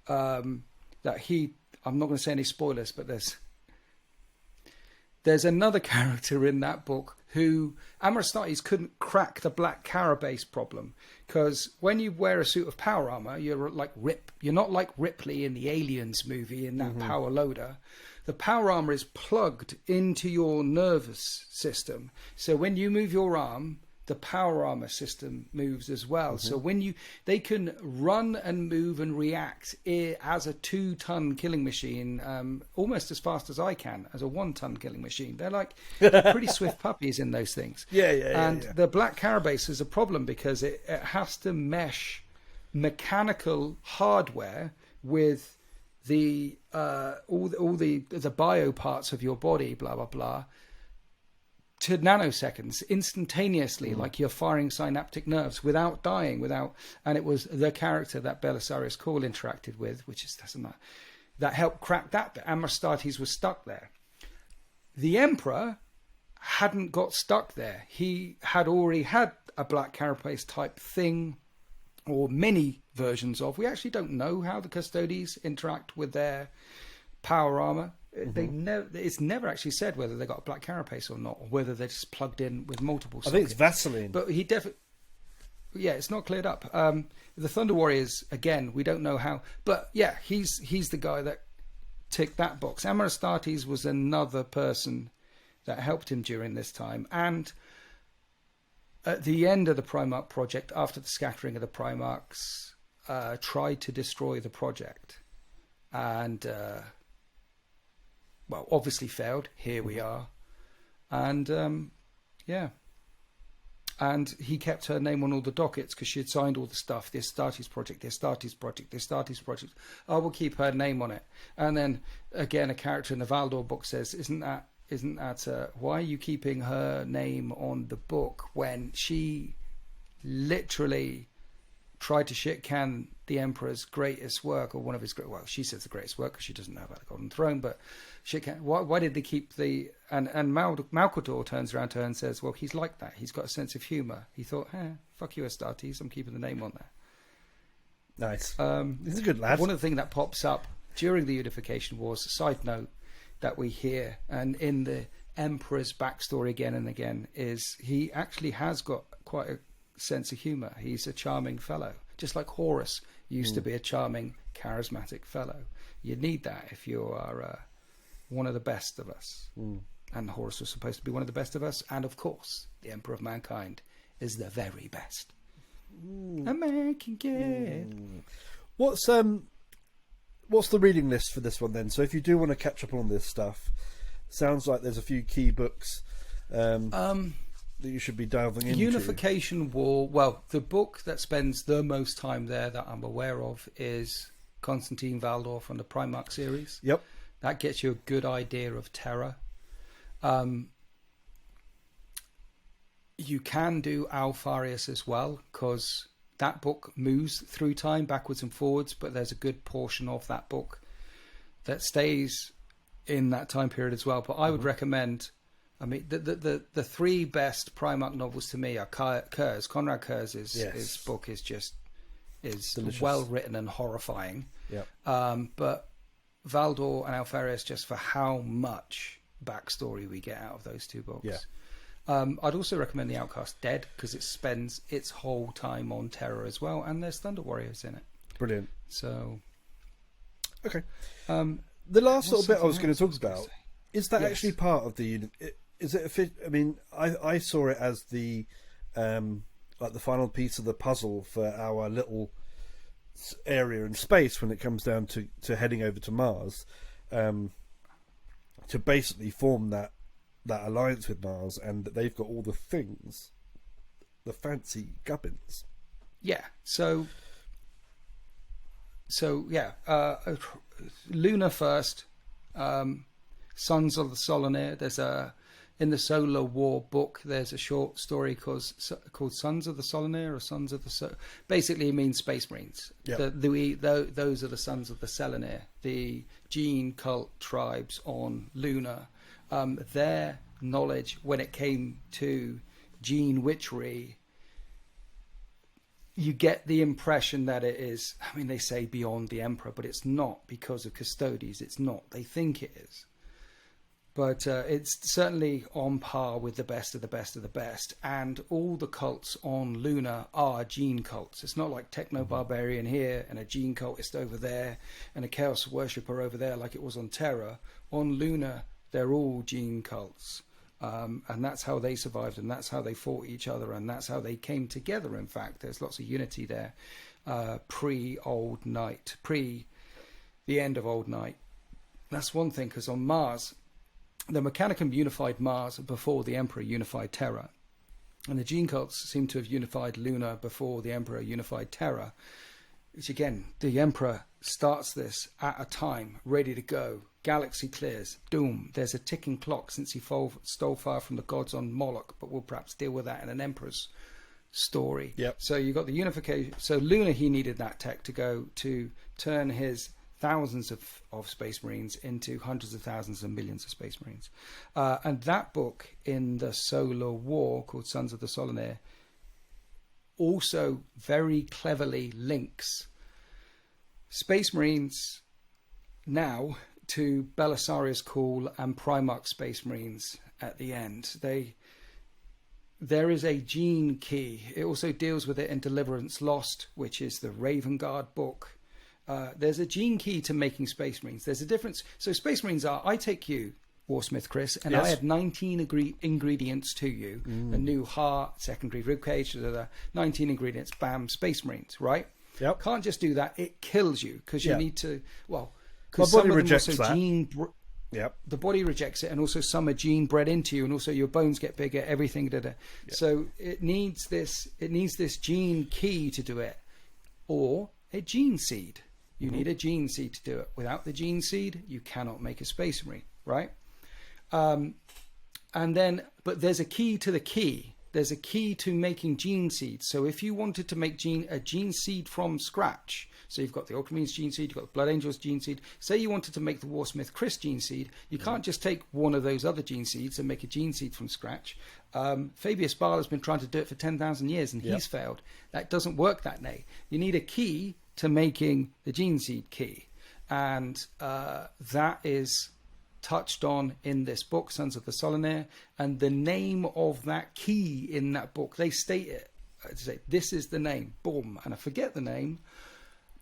I'm not going to say any spoilers, but there's another character in that book who Amarastates couldn't crack the black carapace problem, because when you wear a suit of power armor, you're not like Ripley in the Aliens movie in that power loader. The power armor is plugged into your nervous system, so when you move your arm, the power armor system moves as well. So they can run and move and react as a 2-ton killing machine, almost as fast as I can as a 1-ton killing machine. They're pretty swift puppies in those things. The black carapace is a problem because it has to mesh mechanical hardware with the all the bio parts of your body, blah blah blah, to nanoseconds, instantaneously, like you're firing synaptic nerves without dying, and it was the character that Belisarius Cawl interacted with, doesn't matter, that helped crack that bit. Amarastates was stuck there. The Emperor hadn't got stuck there. He had already had a black carapace type thing, or many versions of. We actually don't know how the Custodes interact with their power armor. It's never actually said whether they got a black carapace or not, or whether they're just plugged in with multiple sockets. I think it's Vaseline, but he definitely, it's not cleared up. The Thunder Warriors, again, we don't know how, but yeah, he's the guy that ticked that box. Amarastates was another person that helped him during this time, and at the end of the Primarch project, after the scattering of the Primarchs, tried to destroy the project, and obviously failed. Here we are. And, and he kept her name on all the dockets because she had signed all the stuff. The Astartes project, the Astartes project, the Astartes project. I will keep her name on it. And then, again, a character in the Valdor book says, isn't that why are you keeping her name on the book when she literally tried to shit-can the Emperor's greatest work, or one of his great, she says the greatest work because she doesn't know about the Golden Throne, but shit-can, why did they keep the, and Malcador turns around to her and says, well, he's like that, he's got a sense of humour. He thought, fuck you Astartes, I'm keeping the name on there. Nice. He's a good lad. One of the things that pops up during the Unification Wars, a side note that we hear, and in the Emperor's backstory again and again, is he actually has got quite a sense of humour. He's a charming fellow. just like Horus used to be a charming, charismatic fellow. You need that if you are one of the best of us. And Horus was supposed to be one of the best of us. And of course, the Emperor of Mankind is the very best a man can get. What's the reading list for this one then? So if you do want to catch up on this stuff, sounds like there's a few key books that you should be delving into. Unification War. Well, the book that spends the most time there that I'm aware of is Constantine Valdor from the Primarch series. Yep. That gets you a good idea of Terra. You can do Alfarius as well, because that book moves through time backwards and forwards, but there's a good portion of that book that stays in that time period as well. But I would recommend, I mean, the three best Primarch novels to me are Kurz. Conrad Kurz's his book is well written and horrifying. Yep. But Valdor and Alfarius, just for how much backstory we get out of those two books. Yeah. I'd also recommend The Outcast Dead, because it spends its whole time on Terra as well, and there's Thunder Warriors in it. Brilliant. So, okay. The last little bit I was going to talk about, is that actually part of the? Is it? I mean, I saw it as the like the final piece of the puzzle for our little area in space when it comes down to heading over to Mars, to basically form that alliance with Mars, and that they've got all the things, the fancy gubbins. Yeah. So yeah, Luna first, Sons of the Solanair. There's in the Solar War book, there's a short story called Sons of the Solanair, or Sons of the basically it means Space Marines. Yep. Those are the Sons of the Solanair, the gene cult tribes on Luna. Their knowledge when it came to gene witchery, you get the impression that it is, I mean, they say beyond the Emperor, but it's not, because of Custodes. It's not. They think it is. But it's certainly on par with the best of the best of the best. And all the cults on Luna are gene cults. It's not like techno-barbarian here and a gene cultist over there and a chaos worshipper over there like it was on Terra. On Luna, they're all gene cults. And that's how they survived, and that's how they fought each other, and that's how they came together. In fact, there's lots of unity there, pre-Old Night, pre the end of Old Night. That's one thing, because on Mars, the Mechanicum unified Mars before the Emperor unified Terra, and the gene cults seem to have unified Luna before the Emperor unified Terra. Which again, the Emperor starts this at a time, ready to go. Galaxy clears. Doom. There's a ticking clock since he stole fire from the gods on Moloch, but we'll perhaps deal with that in an Emperor's story. Yep. So you got the unification. So Luna, he needed that tech to go to turn his thousands of Space Marines into hundreds of thousands and millions of Space Marines. And that book in the Solar War, called Sons of the Solanair, also very cleverly links Space Marines now to Belisarius Call and Primarch Space Marines at the end. There is a gene key. It also deals with it in Deliverance Lost, which is the Raven Guard book. There's a gene key to making Space Marines. There's a difference. So Space Marines are, I take you, Warsmith Chris, and I add 19 ingredients to you. A new heart, secondary ribcage, 19 ingredients, bam, Space Marines, right? Yep. Can't just do that. It kills you, because you need to, well, because some of them rejects also that. Yep. The body rejects it, and also some are gene bred into you, and also your bones get bigger, everything. Yep. So it needs this gene key to do it, or a gene seed. You need a gene seed to do it. Without the gene seed, you cannot make a Space Marine, right? And then, but there's a key to the key. There's a key to making gene seeds. So if you wanted to make a gene seed from scratch, so you've got the Ultramarines gene seed, you've got the Blood Angels gene seed. Say you wanted to make the Warsmith Chris gene seed, you can't just take one of those other gene seeds and make a gene seed from scratch. Fabius Bal has been trying to do it for 10,000 years, and he's failed. That doesn't work that way. You need a key to making the gene seed key, and that is touched on in this book, Sons of the Solanair, and the name of that key in that book, they state it to say, this is the name, boom, and I forget the name,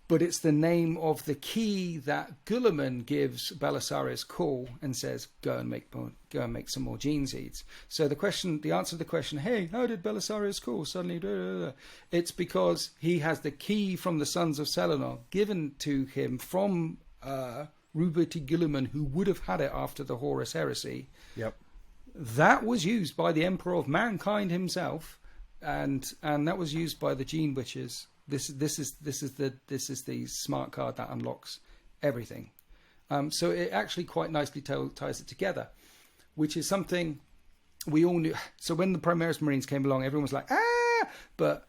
but it's the name of the key that Guilliman gives Belisarius Cawl and says, go and make some more gene seeds. So the answer to the question, hey, how did Belisarius Cawl suddenly do? It's because he has the key from the Sons of Selenor given to him from Rupert Guilliman, who would have had it after the Horus Heresy. Yep. That was used by the Emperor of Mankind himself, and that was used by the Gene Witches. This is the smart card that unlocks everything. So it actually quite nicely ties it together, which is something we all knew. So when the Primaris Marines came along, everyone was like, ah! But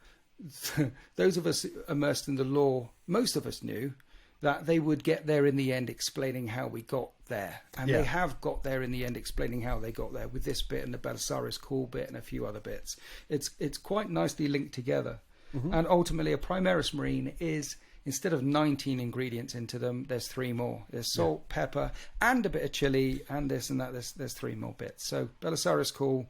those of us immersed in the lore, most of us knew that they would get there in the end explaining how we got there. And they have got there in the end explaining how they got there with this bit and the Belisarius Cawl bit and a few other bits. It's quite nicely linked together. Mm-hmm. And ultimately a Primaris Marine is, instead of 19 ingredients into them, there's 3 more. There's salt, pepper, and a bit of chili, and this and that. There's 3 more bits. So Belisarius Cawl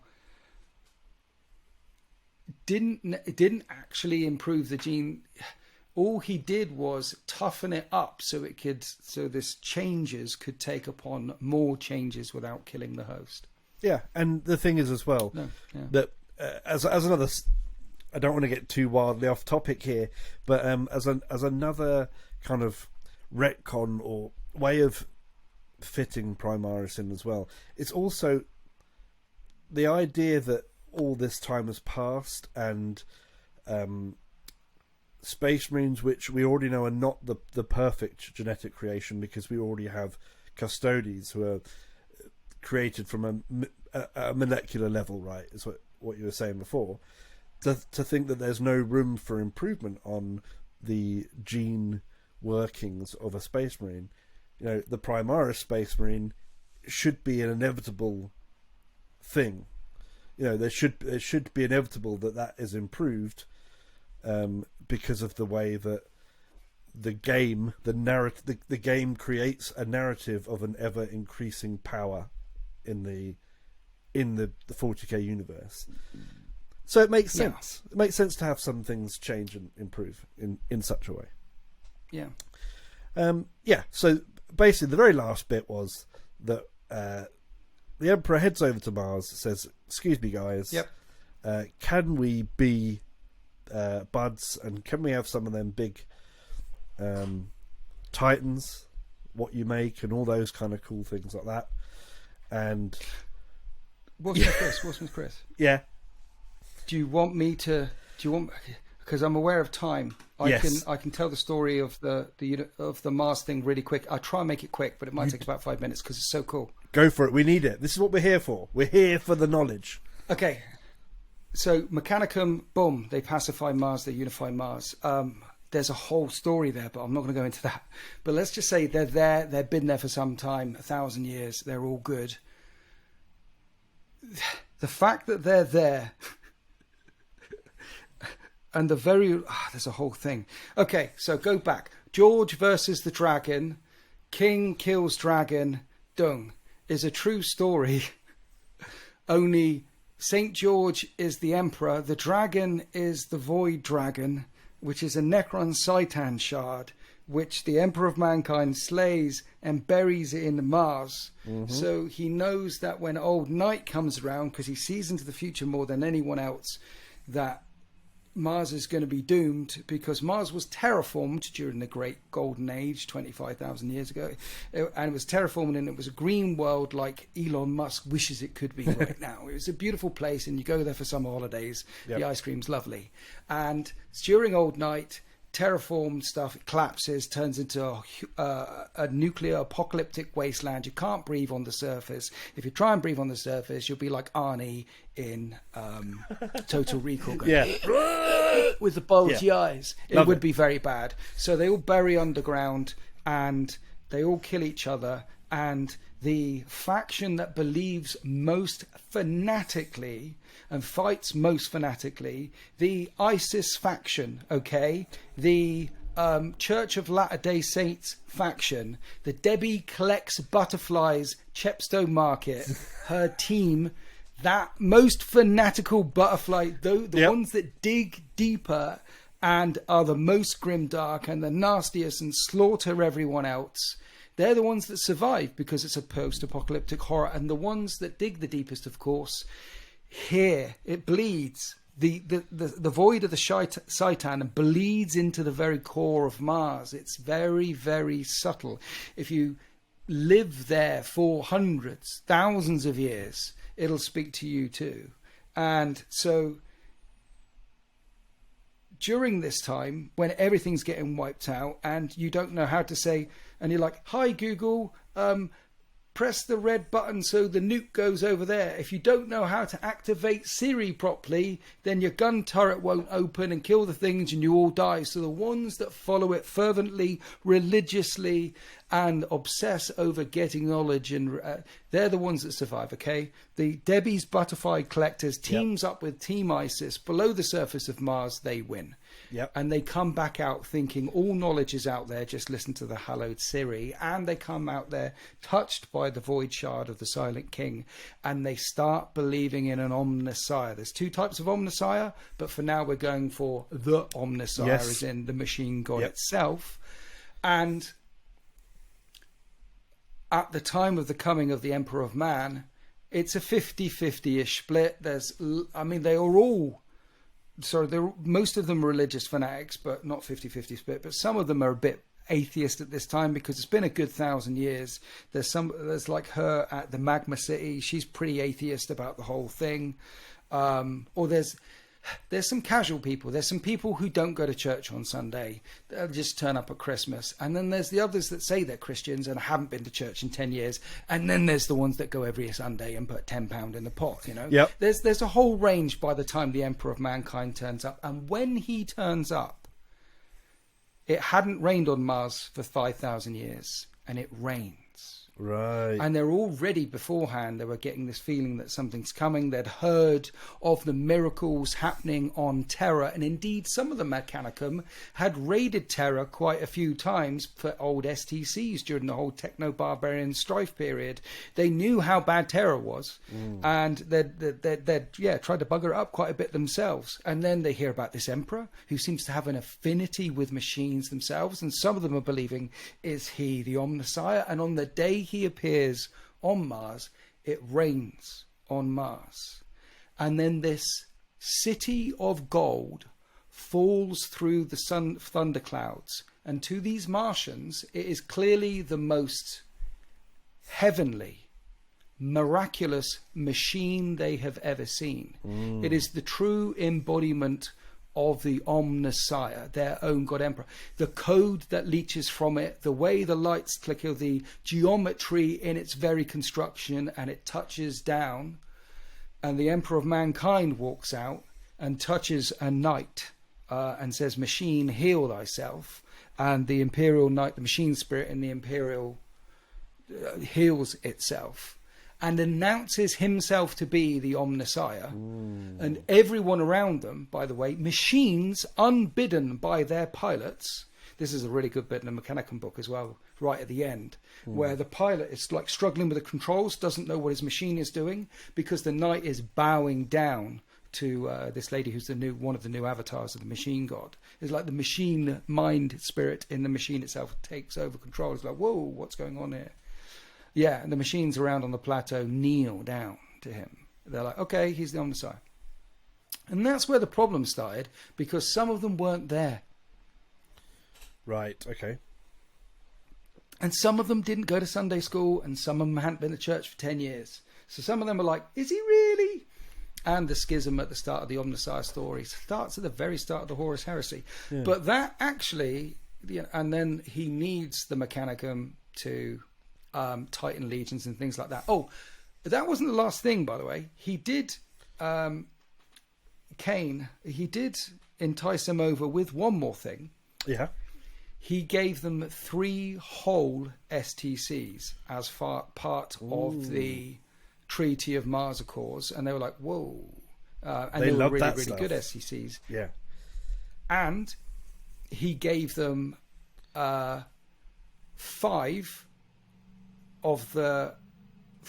didn't actually improve the gene. All he did was toughen it up so this changes could take upon more changes without killing the host. Yeah, and the thing is as well that as another, I don't want to get too wildly off topic here, but as another kind of retcon or way of fitting Primaris in as well, it's also the idea that all this time has passed and Space Marines, which we already know are not the perfect genetic creation because we already have Custodes who are created from a molecular level, right? Is what you were saying before. To think that there's no room for improvement on the gene workings of a Space Marine. You know, the Primaris Space Marine should be an inevitable thing. You know, there should be inevitable that is improved. Because of the way that the game, the game creates a narrative of an ever increasing power in the 40k universe. So it makes sense. It makes sense to have some things change and improve in such a way. Yeah. So basically, the very last bit was that the Emperor heads over to Mars, says, "Excuse me, guys. Yep. Can we be buds, and can we have some of them big Titans, what you make, and all those kind of cool things like that?" And Warsmith Chris. Yeah. Do you want because I'm aware of time. I can tell the story of the Mars thing really quick. I try and make it quick, but it might take about 5 minutes because it's so cool. Go for it. We need it. This is what we're here for. We're here for the knowledge. Okay. So Mechanicum, boom, they pacify Mars, they unify Mars. There's a whole story there, but I'm not going to go into that. But let's just say they're there, they've been there for some time, 1,000 years, they're all good. The fact that they're there, and there's a whole thing. Okay, so go back. George versus the dragon, king kills dragon, dung, is a true story. Only St. George is the emperor. The dragon is the void dragon, which is a Necron Citan shard, which the Emperor of Mankind slays and buries in Mars. Mm-hmm. So he knows that when Old Night comes around, because he sees into the future more than anyone else, that Mars is going to be doomed, because Mars was terraformed during the Great Golden Age 25,000 years ago, and it was terraformed, and it was a green world like Elon Musk wishes it could be right now. It was a beautiful place, and you go there for summer holidays. Yep. The ice cream's lovely, and during Old Night, terraformed stuff collapses, turns into a nuclear apocalyptic wasteland. You can't breathe on the surface. If you try and breathe on the surface, you'll be like Arnie in Total Recall, going, with the bulgy eyes. It would be very bad. So they all bury underground and they all kill each other, and the faction that believes most fanatically and fights most fanatically, the ISIS faction, okay, the Church of Latter-day Saints faction, the Debbie collects butterflies Chepstow Market, her team, that most fanatical butterfly, the ones that dig deeper and are the most grimdark and the nastiest and slaughter everyone else, they're the ones that survive because it's a post-apocalyptic horror. And the ones that dig the deepest, of course, here it bleeds. The void of the Citan bleeds into the very core of Mars. It's very, very subtle. If you live there for hundreds, thousands of years, it'll speak to you too. And so during this time, when everything's getting wiped out and you don't know how to say, and you're like, hi Google, press the red button so the nuke goes over there. If you don't know how to activate Siri properly, then your gun turret won't open and kill the things and you all die. So the ones that follow it fervently, religiously, and obsess over getting knowledge, and they're the ones that survive, okay? The Debbie's Butterfly Collectors teams up with Team ISIS below the surface of Mars, they win. Yep. And they come back out thinking all knowledge is out there, just listen to the hallowed Siri. And they come out there touched by the void shard of the Silent King. And they start believing in an Omnissiah. There's two types of Omnissiah, but for now we're going for the Omnissiah, as in the machine god itself. And at the time of the coming of the Emperor of Man, it's a 50-50-ish split. They are all... most of them are religious fanatics, but not 50-50 split. But some of them are a bit atheist at this time because it's been a good 1,000 years. There's like her at the Magma City. She's pretty atheist about the whole thing. Or there's some casual people. There's some people who don't go to church on Sunday. They'll just turn up at Christmas. And then there's the others that say they're Christians and haven't been to church in 10 years. And then there's the ones that go every Sunday and put £10 in the pot, you know. Yep. There's a whole range by the time the Emperor of Mankind turns up. And when he turns up, it hadn't rained on Mars for 5,000 years. And it rains. Right. And they're already beforehand, they were getting this feeling that something's coming. They'd heard of the miracles happening on Terra. And indeed, some of the Mechanicum had raided Terra quite a few times for old STCs during the whole Techno-Barbarian strife period. They knew how bad Terra was. And they'd tried to bugger it up quite a bit themselves. And then they hear about this Emperor who seems to have an affinity with machines themselves. And some of them are believing, is he the Omnissiah? And on the day he appears on Mars, it rains on Mars. And then this city of gold falls through the thunderclouds. And to these Martians, it is clearly the most heavenly, miraculous machine they have ever seen. It is the true embodiment of the Omnissiah, their own God Emperor. The code that leaches from it, the way the lights flicker, the geometry in its very construction, and it touches down. And the Emperor of Mankind walks out and touches a knight and says, machine, heal thyself. And the Imperial Knight, the machine spirit in the Imperial heals itself. And announces himself to be the Omnissiah. And everyone around them, by the way, machines unbidden by their pilots. This is a really good bit in the Mechanicum book as well, right at the end, where the pilot is like struggling with the controls, doesn't know what his machine is doing, because the knight is bowing down to this lady who's one of the new avatars of the machine god. It's like the machine mind spirit in the machine itself takes over control. It's like, whoa, what's going on here? Yeah, and the machines around on the plateau kneel down to him. They're like, okay, he's the Omnissiah. And that's where the problem started, because some of them weren't there. Right, okay. And some of them didn't go to Sunday school, and some of them hadn't been to church for 10 years. So some of them are like, is he really? And the schism at the start of the Omnissiah story starts at the very start of the Horus Heresy. Yeah. But that actually, and then he needs the Mechanicum to Titan legions and things like that. Oh, that wasn't the last thing, by the way. He did Cain, he did entice them over with one more thing. Yeah. He gave them 3 whole STCs as part of the Treaty of Mars Accords, and they were like, whoa. And they were really, really good STCs. Yeah. And he gave them 5 of the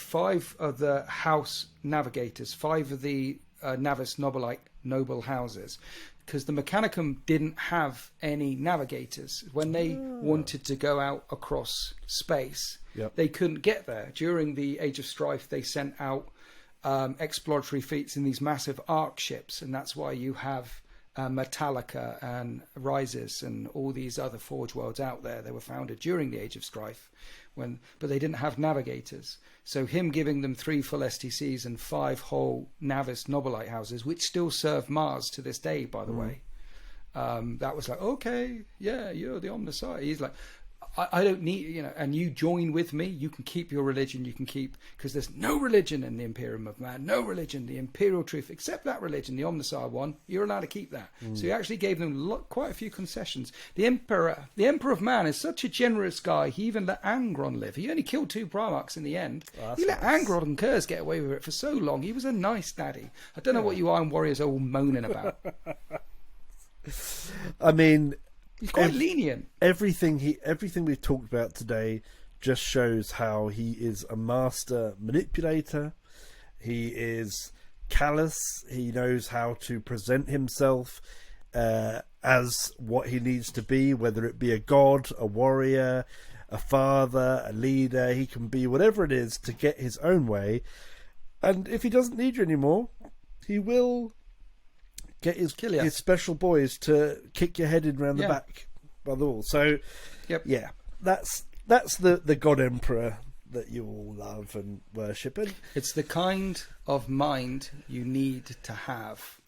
5 of the house navigators, 5 of the Navis Nobilite noble houses, because the Mechanicum didn't have any navigators. When they wanted to go out across space, they couldn't get there. During the Age of Strife, they sent out exploratory fleets in these massive arc ships, and that's why you have Metallica and Rises and all these other Forge Worlds out there. They were founded during the Age of Strife, but they didn't have navigators. So him giving them 3 full STCs and 5 whole Navis Nobilite houses, which still serve Mars to this day, by the way. That was like, okay, yeah, you're the Omnissiah. He's like, I don't need, and you join with me, you can keep your religion, because there's no religion in the Imperium of Man, no religion, the Imperial Truth, except that religion, the Omnissiah one, you're allowed to keep that. So he actually gave them quite a few concessions. The Emperor of Man is such a generous guy, he even let Angron live. He only killed 2 Primarchs in the end. He let Angron and Kurz get away with it for so long. He was a nice daddy. I don't know what you Iron Warriors are all moaning about. I mean, he's quite lenient. Everything we've talked about today just shows how he is a master manipulator. He is callous. He knows how to present himself as what he needs to be, whether it be a god, a warrior, a father, a leader. He can be whatever it is to get his own way. And if he doesn't need you anymore, he will get his special boys to kick your head in around the back by the wall. So, yeah, that's the God Emperor that you all love and worship. And it's the kind of mind you need to have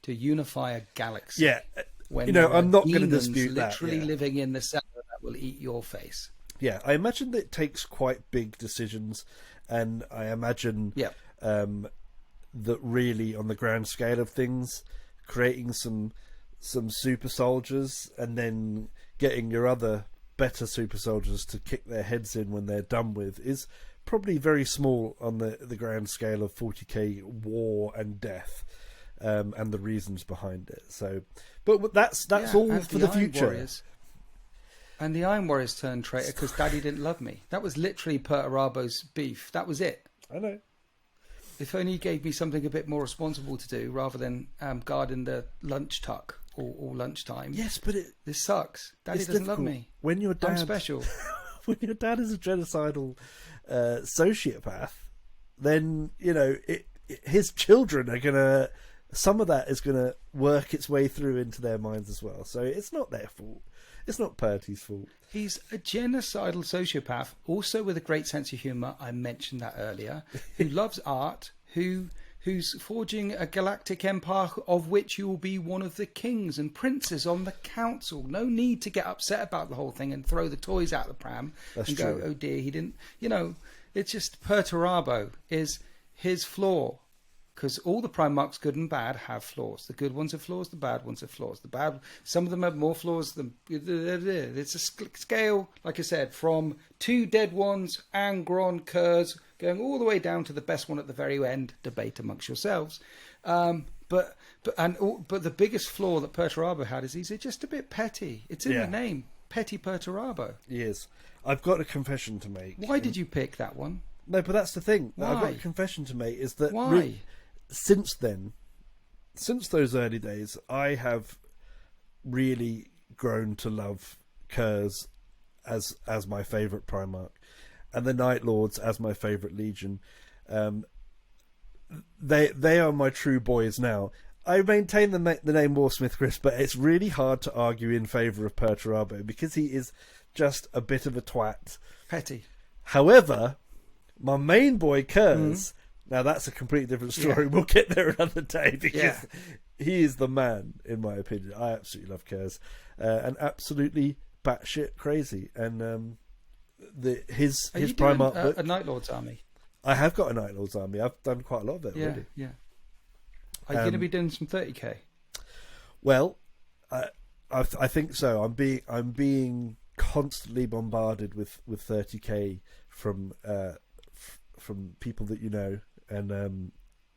to unify a galaxy. Yeah, when I'm not going to dispute that. Literally living in the center that will eat your face. Yeah, I imagine that it takes quite big decisions, and I imagine that really, on the grand scale of things, creating some super soldiers and then getting your other better super soldiers to kick their heads in when they're done with is probably very small on the grand scale of 40k war and death, and the reasons behind it. So, but that's all for the future. Warriors. And the Iron Warriors turned traitor because Daddy didn't love me. That was literally Perturabo's beef. That was it. I know. If only he gave me something a bit more responsible to do rather than guarding the lunch tuck all lunchtime. Yes, but this sucks. Daddy doesn't love me. When your dad, I'm special. When your dad is a genocidal sociopath, then his children are gonna. Some of that is gonna work its way through into their minds as well. So it's not their fault. It's not Perty's fault. He's a genocidal sociopath, also with a great sense of humour. I mentioned that earlier. Who loves art, who's forging a galactic empire of which you will be one of the kings and princes on the council. No need to get upset about the whole thing and throw the toys out the pram. That's and true. Go, oh dear, he didn't. It's just Perturabo is his flaw. Because all the Primarchs, good and bad, have flaws. The good ones have flaws, the bad ones have flaws. Some of them have more flaws than... It's a scale, like I said, from 2 dead ones, Angron, Kurz, going all the way down to the best one at the very end. Debate amongst yourselves. But the biggest flaw that Perturabo had is he's just a bit petty. It's in the name, Petty Perturabo. He is. I've got a confession to make. Why did you pick that one? No, but that's the thing. Why? I've got a confession to make. Is that why? Since those early days, I have really grown to love Kurz as my favourite Primarch, and the Night Lords as my favourite Legion. They are my true boys now. I maintain the name Warsmith Chris, but it's really hard to argue in favour of Perturabo because he is just a bit of a twat. Petty. However, my main boy Kurz, now that's a completely different story. We'll get there another day because he is the man, in my opinion. I absolutely love Kurz, and absolutely batshit crazy. And his Primarch book, a Night Lord's army. I have got a Night Lord's army. I've done quite a lot of it already. Yeah. Are you going to be doing some 30k? Well, I think so. I'm being constantly bombarded with 30k from people that and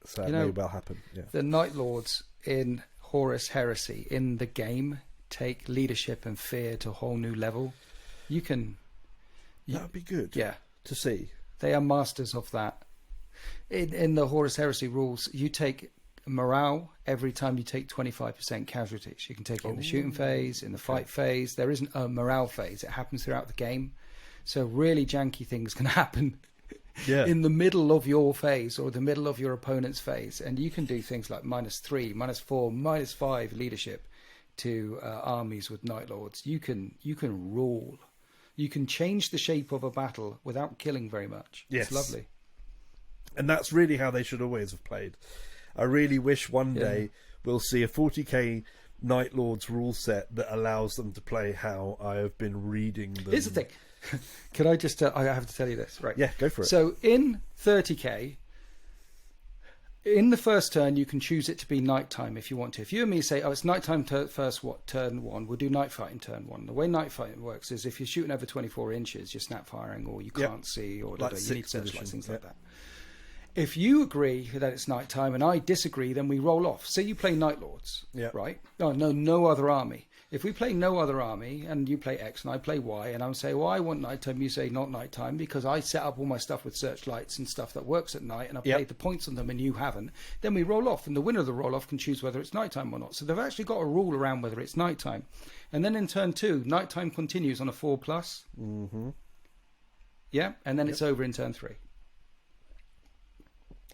so that may well happen. Yeah. The Night Lords in Horus Heresy in the game take leadership and fear to a whole new level. That would be good. Yeah, to see. They are masters of that. In the Horus Heresy rules, you take morale every time you take 25% casualties. You can take it in the shooting phase, in the fight phase. There isn't a morale phase. It happens throughout the game. So really janky things can happen in the middle of your phase or the middle of your opponent's phase. And you can do things like -3, -4, -5 leadership to armies with Night Lords. You can rule. You can change the shape of a battle without killing very much. Yes. It's lovely. And that's really how they should always have played. I really wish one day we'll see a 40k Night Lords rule set that allows them to play how I have been reading them. Here's the thing. Can I just... I have to tell you this, right? Yeah, go for it. So in 30k, in the first turn, you can choose it to be nighttime if you want to. If you and me say, it's nighttime turn 1, we'll do night fighting turn 1. The way night fighting works is if you're shooting over 24 inches, you're snap firing or you can't see or like you need searchlights, things like Yep. that. If you agree that it's nighttime and I disagree, then we roll off. Say you play Night Lords, right? No other army. If we play no other army and you play X and I play Y and I say, well, I want nighttime, you say not nighttime because I set up all my stuff with searchlights and stuff that works at night and I've played the points on them and you haven't, then we roll off and the winner of the roll off can choose whether it's nighttime or not. So they've actually got a rule around whether it's nighttime. And then in turn 2, nighttime continues on a 4+. Mm-hmm. Yeah, and then it's over in turn 3.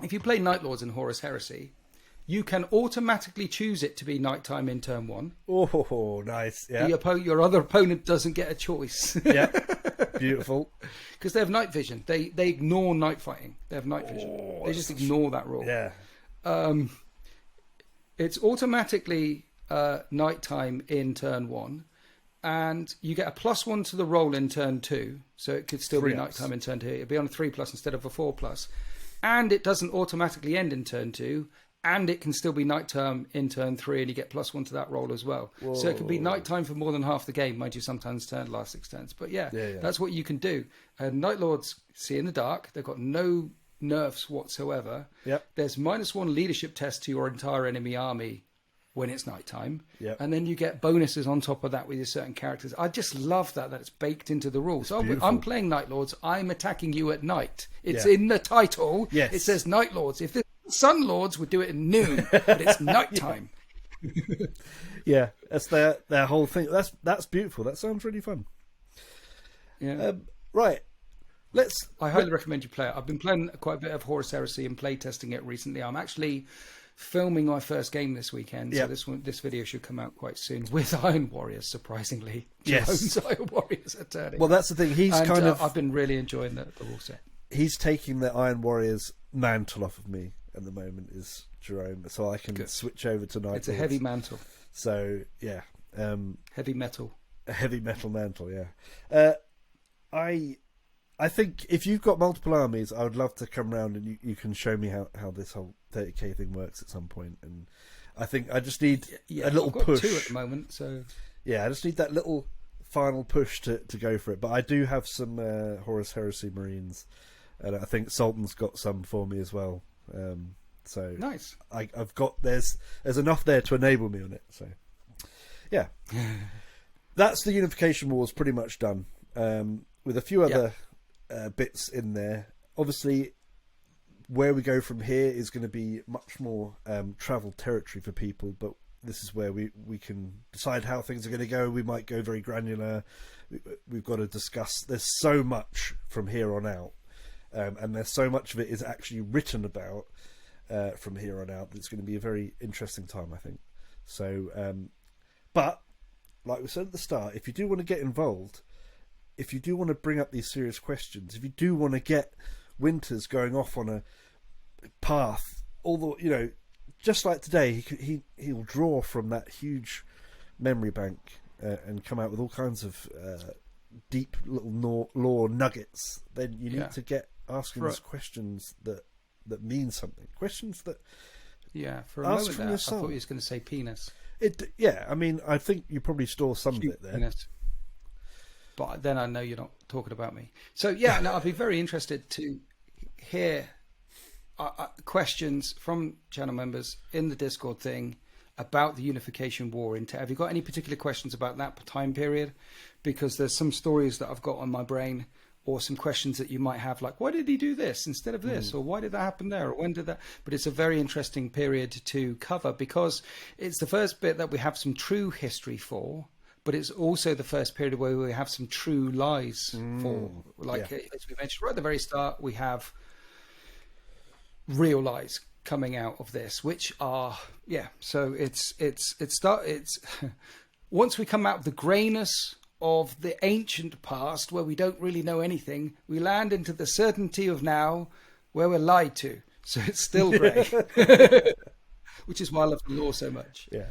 If you play Night Lords in Horus Heresy, you can automatically choose it to be nighttime in turn 1. Oh, nice. Yeah. Your other opponent doesn't get a choice. Yeah. Beautiful. Because they have night vision. They ignore night fighting. They have night vision. They just ignore that rule. Yeah. It's automatically nighttime in turn 1. And you get a +1 to the roll in turn 2. So it could still be nighttime in turn 2. It'd be on a 3+ instead of a 4+. And it doesn't automatically end in turn 2, and it can still be nighttime in turn 3, and you get +1 to that roll as well. Whoa. So it can be nighttime for more than half the game, mind you, sometimes last 6 turns. But yeah, that's what you can do. Night Lords see in the dark. They've got no nerfs whatsoever. Yep. There's -1 leadership test to your entire enemy army when it's nighttime. Yep. And then you get bonuses on top of that with your certain characters. I just love that it's baked into the rules. So I'm playing Night Lords. I'm attacking you at night. It's in the title. Yes. It says Night Lords. If the Sun Lords would do it at noon, but it's nighttime. Yeah, that's their whole thing. That's beautiful. That sounds really fun. Yeah. Right. I highly recommend you play it. I've been playing quite a bit of Horus Heresy and play testing it recently. I'm actually filming my first game this weekend, so this video should come out quite soon with Iron Warriors. Surprisingly, yes, Iron Warriors are turning. Well, that's the thing. I've been really enjoying the rule set. He's taking the Iron Warriors mantle off of me at the moment. Is Jerome, so I can switch over to Night. It's a heavy mantle. So yeah, heavy metal. A heavy metal mantle. Yeah. I think if you've got multiple armies, I would love to come around and you can show me how this whole 30k thing works at some point. And I think I just need a little push. I've got 2 at the moment, so yeah, I just need that little final push to go for it. But I do have some Horus Heresy Marines, and I think Sultan's got some for me as well. So nice. I've got there's enough there to enable me on it. So yeah, that's the Unification Wars pretty much done. With a few other bits in there. Obviously, where we go from here is going to be much more travel territory for people, but this is where we can decide how things are going to go. We might go very granular. We've got to discuss. There's so much from here on out, and there's so much of it is actually written about from here on out. It's going to be a very interesting time, I think. So, but like we said at the start, if you do want to get involved, if you do want to bring up these serious questions, if you do want to get Winters going off on a path, although just like today, he'll draw from that huge memory bank and come out with all kinds of deep little lore nuggets. Then you need to get asking us questions that mean something. Questions that for a moment there, I thought he was going to say penis. I mean, I think you probably store some of it there. Penis. But then I know you're not talking about me. So yeah, no, I'd be very interested to hear questions from channel members in the Discord thing about the Unification War. Have you got any particular questions about that time period? Because there's some stories that I've got on my brain or some questions that you might have, like, why did he do this instead of this? Or why did that happen there? Or when did that? But it's a very interesting period to cover because it's the first bit that we have some true history for, but it's also the first period where we have some true lies for. Like, as we mentioned right at the very start, we have real lies coming out of this, which are, so it's once we come out of the greyness of the ancient past where we don't really know anything, we land into the certainty of now where we're lied to. So it's still grey, which is why I love the lore so much. Yeah.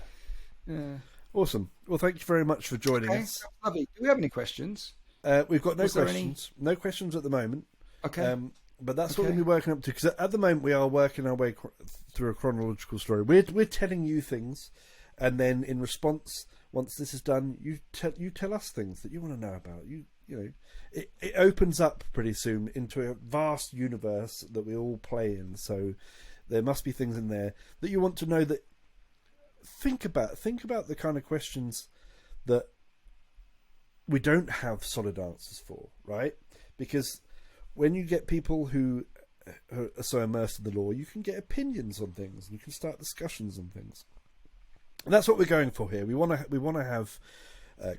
Awesome. Well, thank you very much for joining us. Lovely. Do we have any questions? We've got no questions. No questions at the moment. Okay. But that's what we're going to be working up to, because at the moment we are working our way through a chronological story. We're telling you things, and then in response, once this is done, you tell us things that you want to know about. You know, it opens up pretty soon into a vast universe that we all play in. So there must be things in there that you want to know. That think about the kind of questions that we don't have solid answers for, right? Because when you get people who are so immersed in the lore, you can get opinions on things, and you can start discussions on things. And that's what we're going for here. We want to have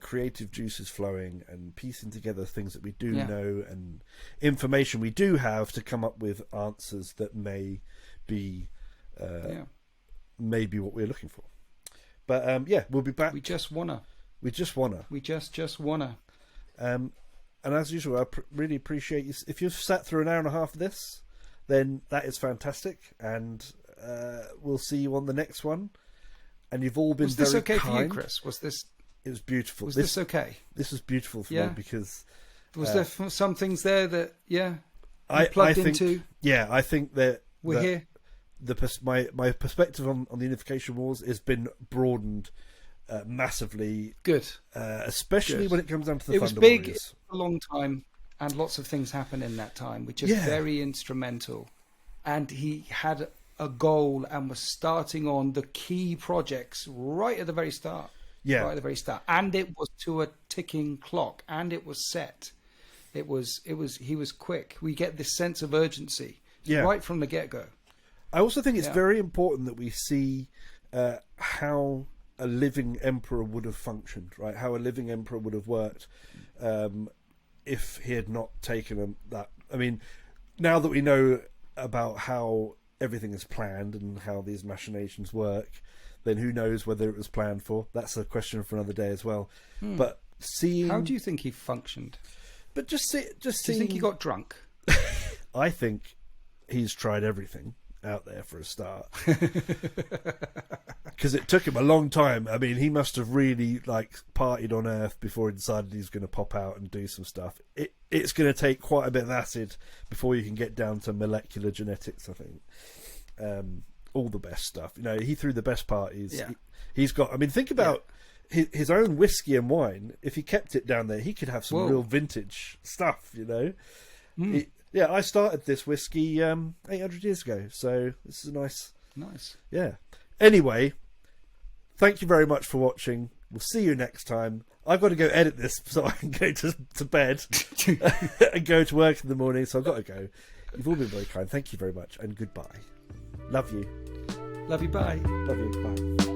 creative juices flowing and piecing together things that we do know and information we do have to come up with answers that may be maybe what we're looking for. But we'll be back. We just wanna. And as usual, I really appreciate you. If you've sat through an hour and a half of this, then that is fantastic. And we'll see you on the next one. And you've all been very kind. Was this okay for you, Chris? Was this? It was beautiful. Was this okay? This was beautiful for me because was there some things there that I plugged think, into? Yeah, I think that we're here. My perspective on the Unification Wars has been broadened massively. Good, especially when it comes down to the Thunder Warriors. It was big for a long time, and lots of things happened in that time, which is very instrumental. And he had a goal and was starting on the key projects right at the very start. Right at the very start, and it was to a ticking clock, and it was set. He was quick. We get this sense of urgency right from the get-go. I also think it's very important that we see how a living emperor would have functioned, right? How a living emperor would have worked if he had not taken that. I mean, now that we know about how everything is planned and how these machinations work, then who knows whether it was planned for? That's a question for another day as well. But seeing, how do you think he functioned? But do you think he got drunk? I think he's tried everything out there for a start, because it took him a long time. I mean, he must have really partied on Earth before he decided he was going to pop out and do some stuff. It's going to take quite a bit of acid before you can get down to molecular genetics, I think. All the best stuff. You know, he threw the best parties. He's got. I mean, think about his own whiskey and wine. If he kept it down there, he could have some real vintage stuff. You know. I started this whiskey 800 years ago, so this is a nice. Yeah. Anyway, thank you very much for watching. We'll see you next time. I've got to go edit this so I can go to bed and go to work in the morning. So I've got to go. You've all been very kind. Thank you very much, and goodbye. Love you. Love you. Bye. Love you. Bye.